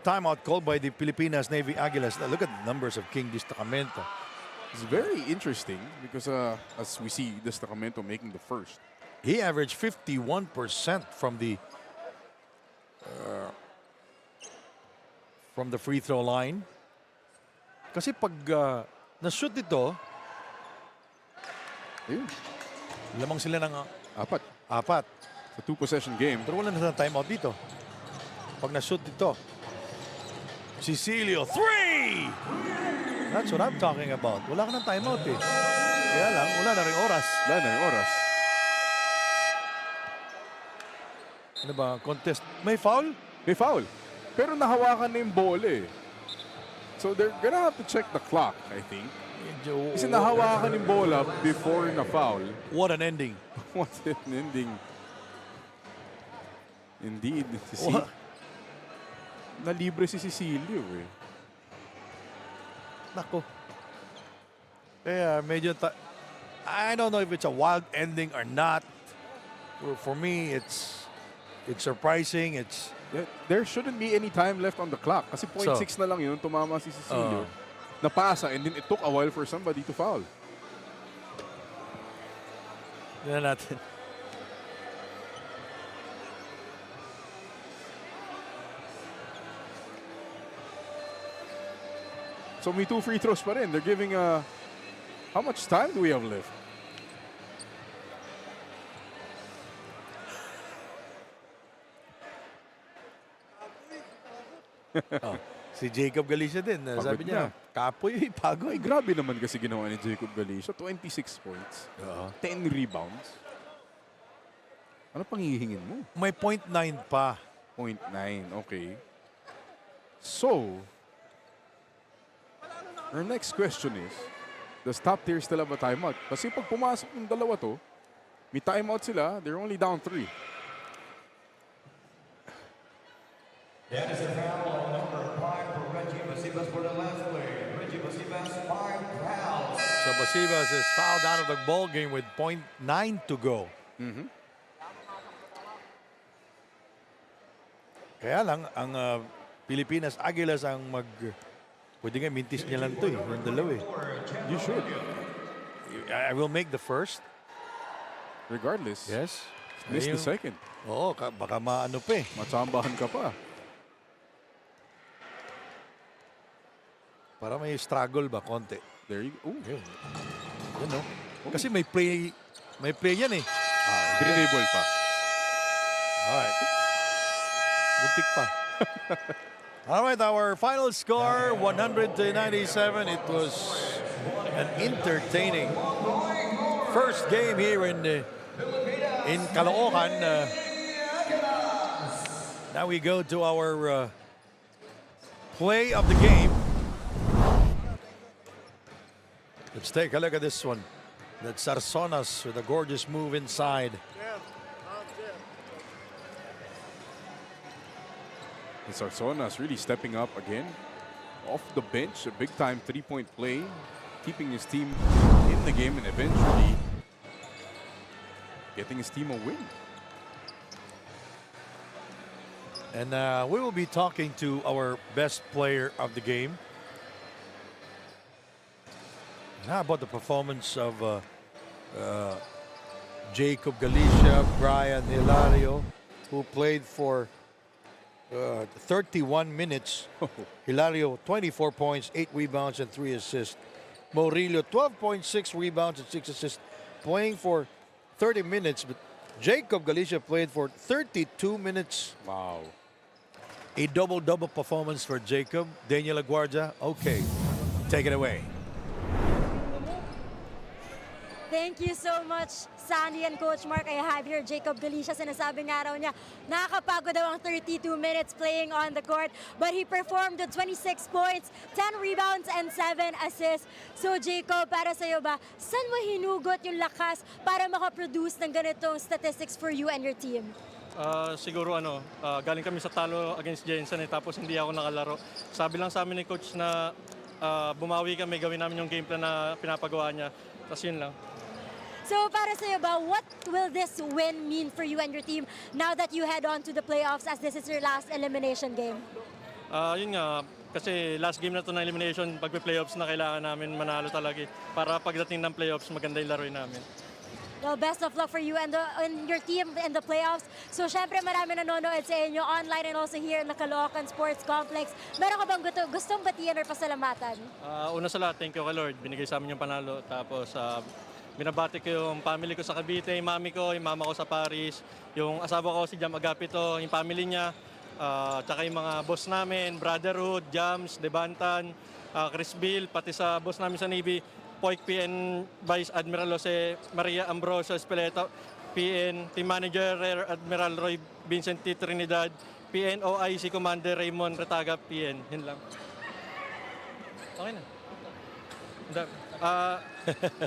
timeout called by the Pilipinas Navy Aguilas. Now look at the numbers of King Destacamento. It's very interesting because as we see Destacamento making the first. He averaged 51% from the free throw line. Kasi pag na-shoot ito, lamang sila ng apat. Sa 2-possession game. Pero wala na timeout dito. Pag na-shoot dito. Cecilio, 3! That's what I'm talking about. Wala ka ng timeout eh. Kaya lang, wala na rin oras. Wala na rin oras. Ano ba? Contest. May foul? May foul. Pero nahawakan na yung bola eh. So they're gonna have to check the clock, I think. Kasi nahawakan yung bola before na foul. What an ending. What an ending. Indeed. Nalibre si Cecilio eh. Nako. Kaya medyo I don't know if it's a wild ending or not. For me, it's surprising. There shouldn't be any time left on the clock. Kasi 0.6 na lang yun, tumama si Cecilio. Napasa, and then it took a while for somebody to foul. Yan natin. So may 2 free throws pa rin. They're giving how much time do we have left? Si Jacob Galicia din. Pagod Sabi niya, kapoy, pagod. Ay, grabe naman kasi ginawa ni Jacob Galicia. 26 points. 10 rebounds. Ano pang hihingin mo? May 0.9 pa. 0.9, okay. So, our next question is, does top tier still have a timeout? Kasi pag pumasok ng dalawa to, may timeout sila, they're only down 3. That is a foul on number 5 for Reggie Basibas for the last play. Reggie Basibas, 5 fouls. So Basibas is fouled out of the ball game with 0.9 to go. Kaya lang, ang Pilipinas Aguilas ang pwede nga mintis niya lang to eh, yung dalawa eh. You should. I will make the first. Regardless. Yes. Miss the second. Oo, baka maano pa eh. Matsambahan ka pa. Para may struggle ba, konti. There you go. Yun. Yun no? Kasi may play yan eh. Dribble pa. Alright. Buntik pa. Alright, our final score, 100-97. It was an entertaining first game here in Caloocan. Now we go to our play of the game. Let's take a look at this one. That's Sarsonas with a gorgeous move inside. And Sarsonas really stepping up again. Off the bench, a big-time three-point play, keeping his team in the game and eventually getting his team a win. And we will be talking to our best player of the game. And how about the performance of Jacob Galicia, Brian Hilario, who played for 31 minutes. Hilario, 24 points, 8 rebounds, and 3 assists. Murillo, 12.6 rebounds and 6 assists, playing for 30 minutes. But Jacob Galicia played for 32 minutes. Wow. A double-double performance for Jacob. Daniel Aguardia, okay, take it away. Thank you so much, Sandy and Coach Mark. I have here Jacob Galicia. Sinasabi nga raw niya, nakakapagod daw ang 32 minutes playing on the court. But he performed with 26 points, 10 rebounds, and 7 assists. So Jacob, para sa'yo ba, saan mo hinugot yung lakas para makaproduce ng ganitong statistics for you and your team? Siguro galing kami sa talo against Jensen tapos hindi ako nakalaro. Sabi lang sa amin ni Coach na bumawi kami, gawin namin yung game plan na pinapagawa niya. Tapos yun lang. So para sa'yo ba, what will this win mean for you and your team now that you head on to the playoffs as this is your last elimination game? Yun nga, kasi last game na to na elimination, pag-playoffs na kailangan namin manalo talaga para pagdating ng playoffs, maganda yung laruin namin. Well, best of luck for you and your team in the playoffs. So syempre marami nanonood sa inyo online and also here in the Caloocan Sports Complex. Meron ka bang gustong batiyan or pasalamatan? Una sa lahat, thank you kay Lord. Binigay sa amin yung panalo. Tapos binabati ko yung family ko sa Cavite, yung mami ko, yung mama ko sa Paris, yung asawa ko si Jam Agapito, yung family niya, tsaka yung mga boss namin, Brotherhood, Jams, Debantan, Chris Bill, pati sa boss namin sa Navy, Poik PN Vice Admiral Jose Maria Ambrosio Espeleta, PN Team Manager Rear Admiral Roy Vincent T. Trinidad, PN OIC Commander Raymond Retaga, PN. Yun lang. Okay na.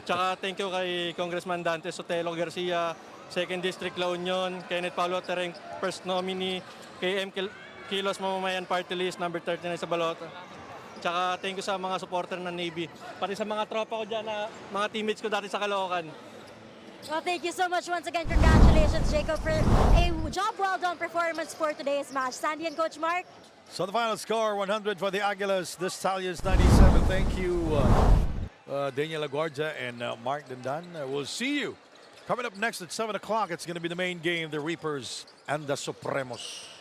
Tsaka thank you kay Congressman Dante Sotelo Garcia, 2nd District La Union, Kenneth Paulo Tereng, first nominee, KM Kilos Mamamayan Party List, number 39 sa Balota. Tsaka thank you sa mga supporter ng Navy, pati sa mga tropa ko dyan, mga teammates ko dati sa Caloocan. Well, thank you so much once again. Congratulations, Jacob, for a job well done performance for today's match. Sandy and Coach Mark. So the final score, 100 for the Aguilas, the Stallions 97. Thank you, Daniel Aguardia and Mark Dandan. We'll see you coming up next at 7 o'clock. It's going to be the main game, the Reapers and the Supremos.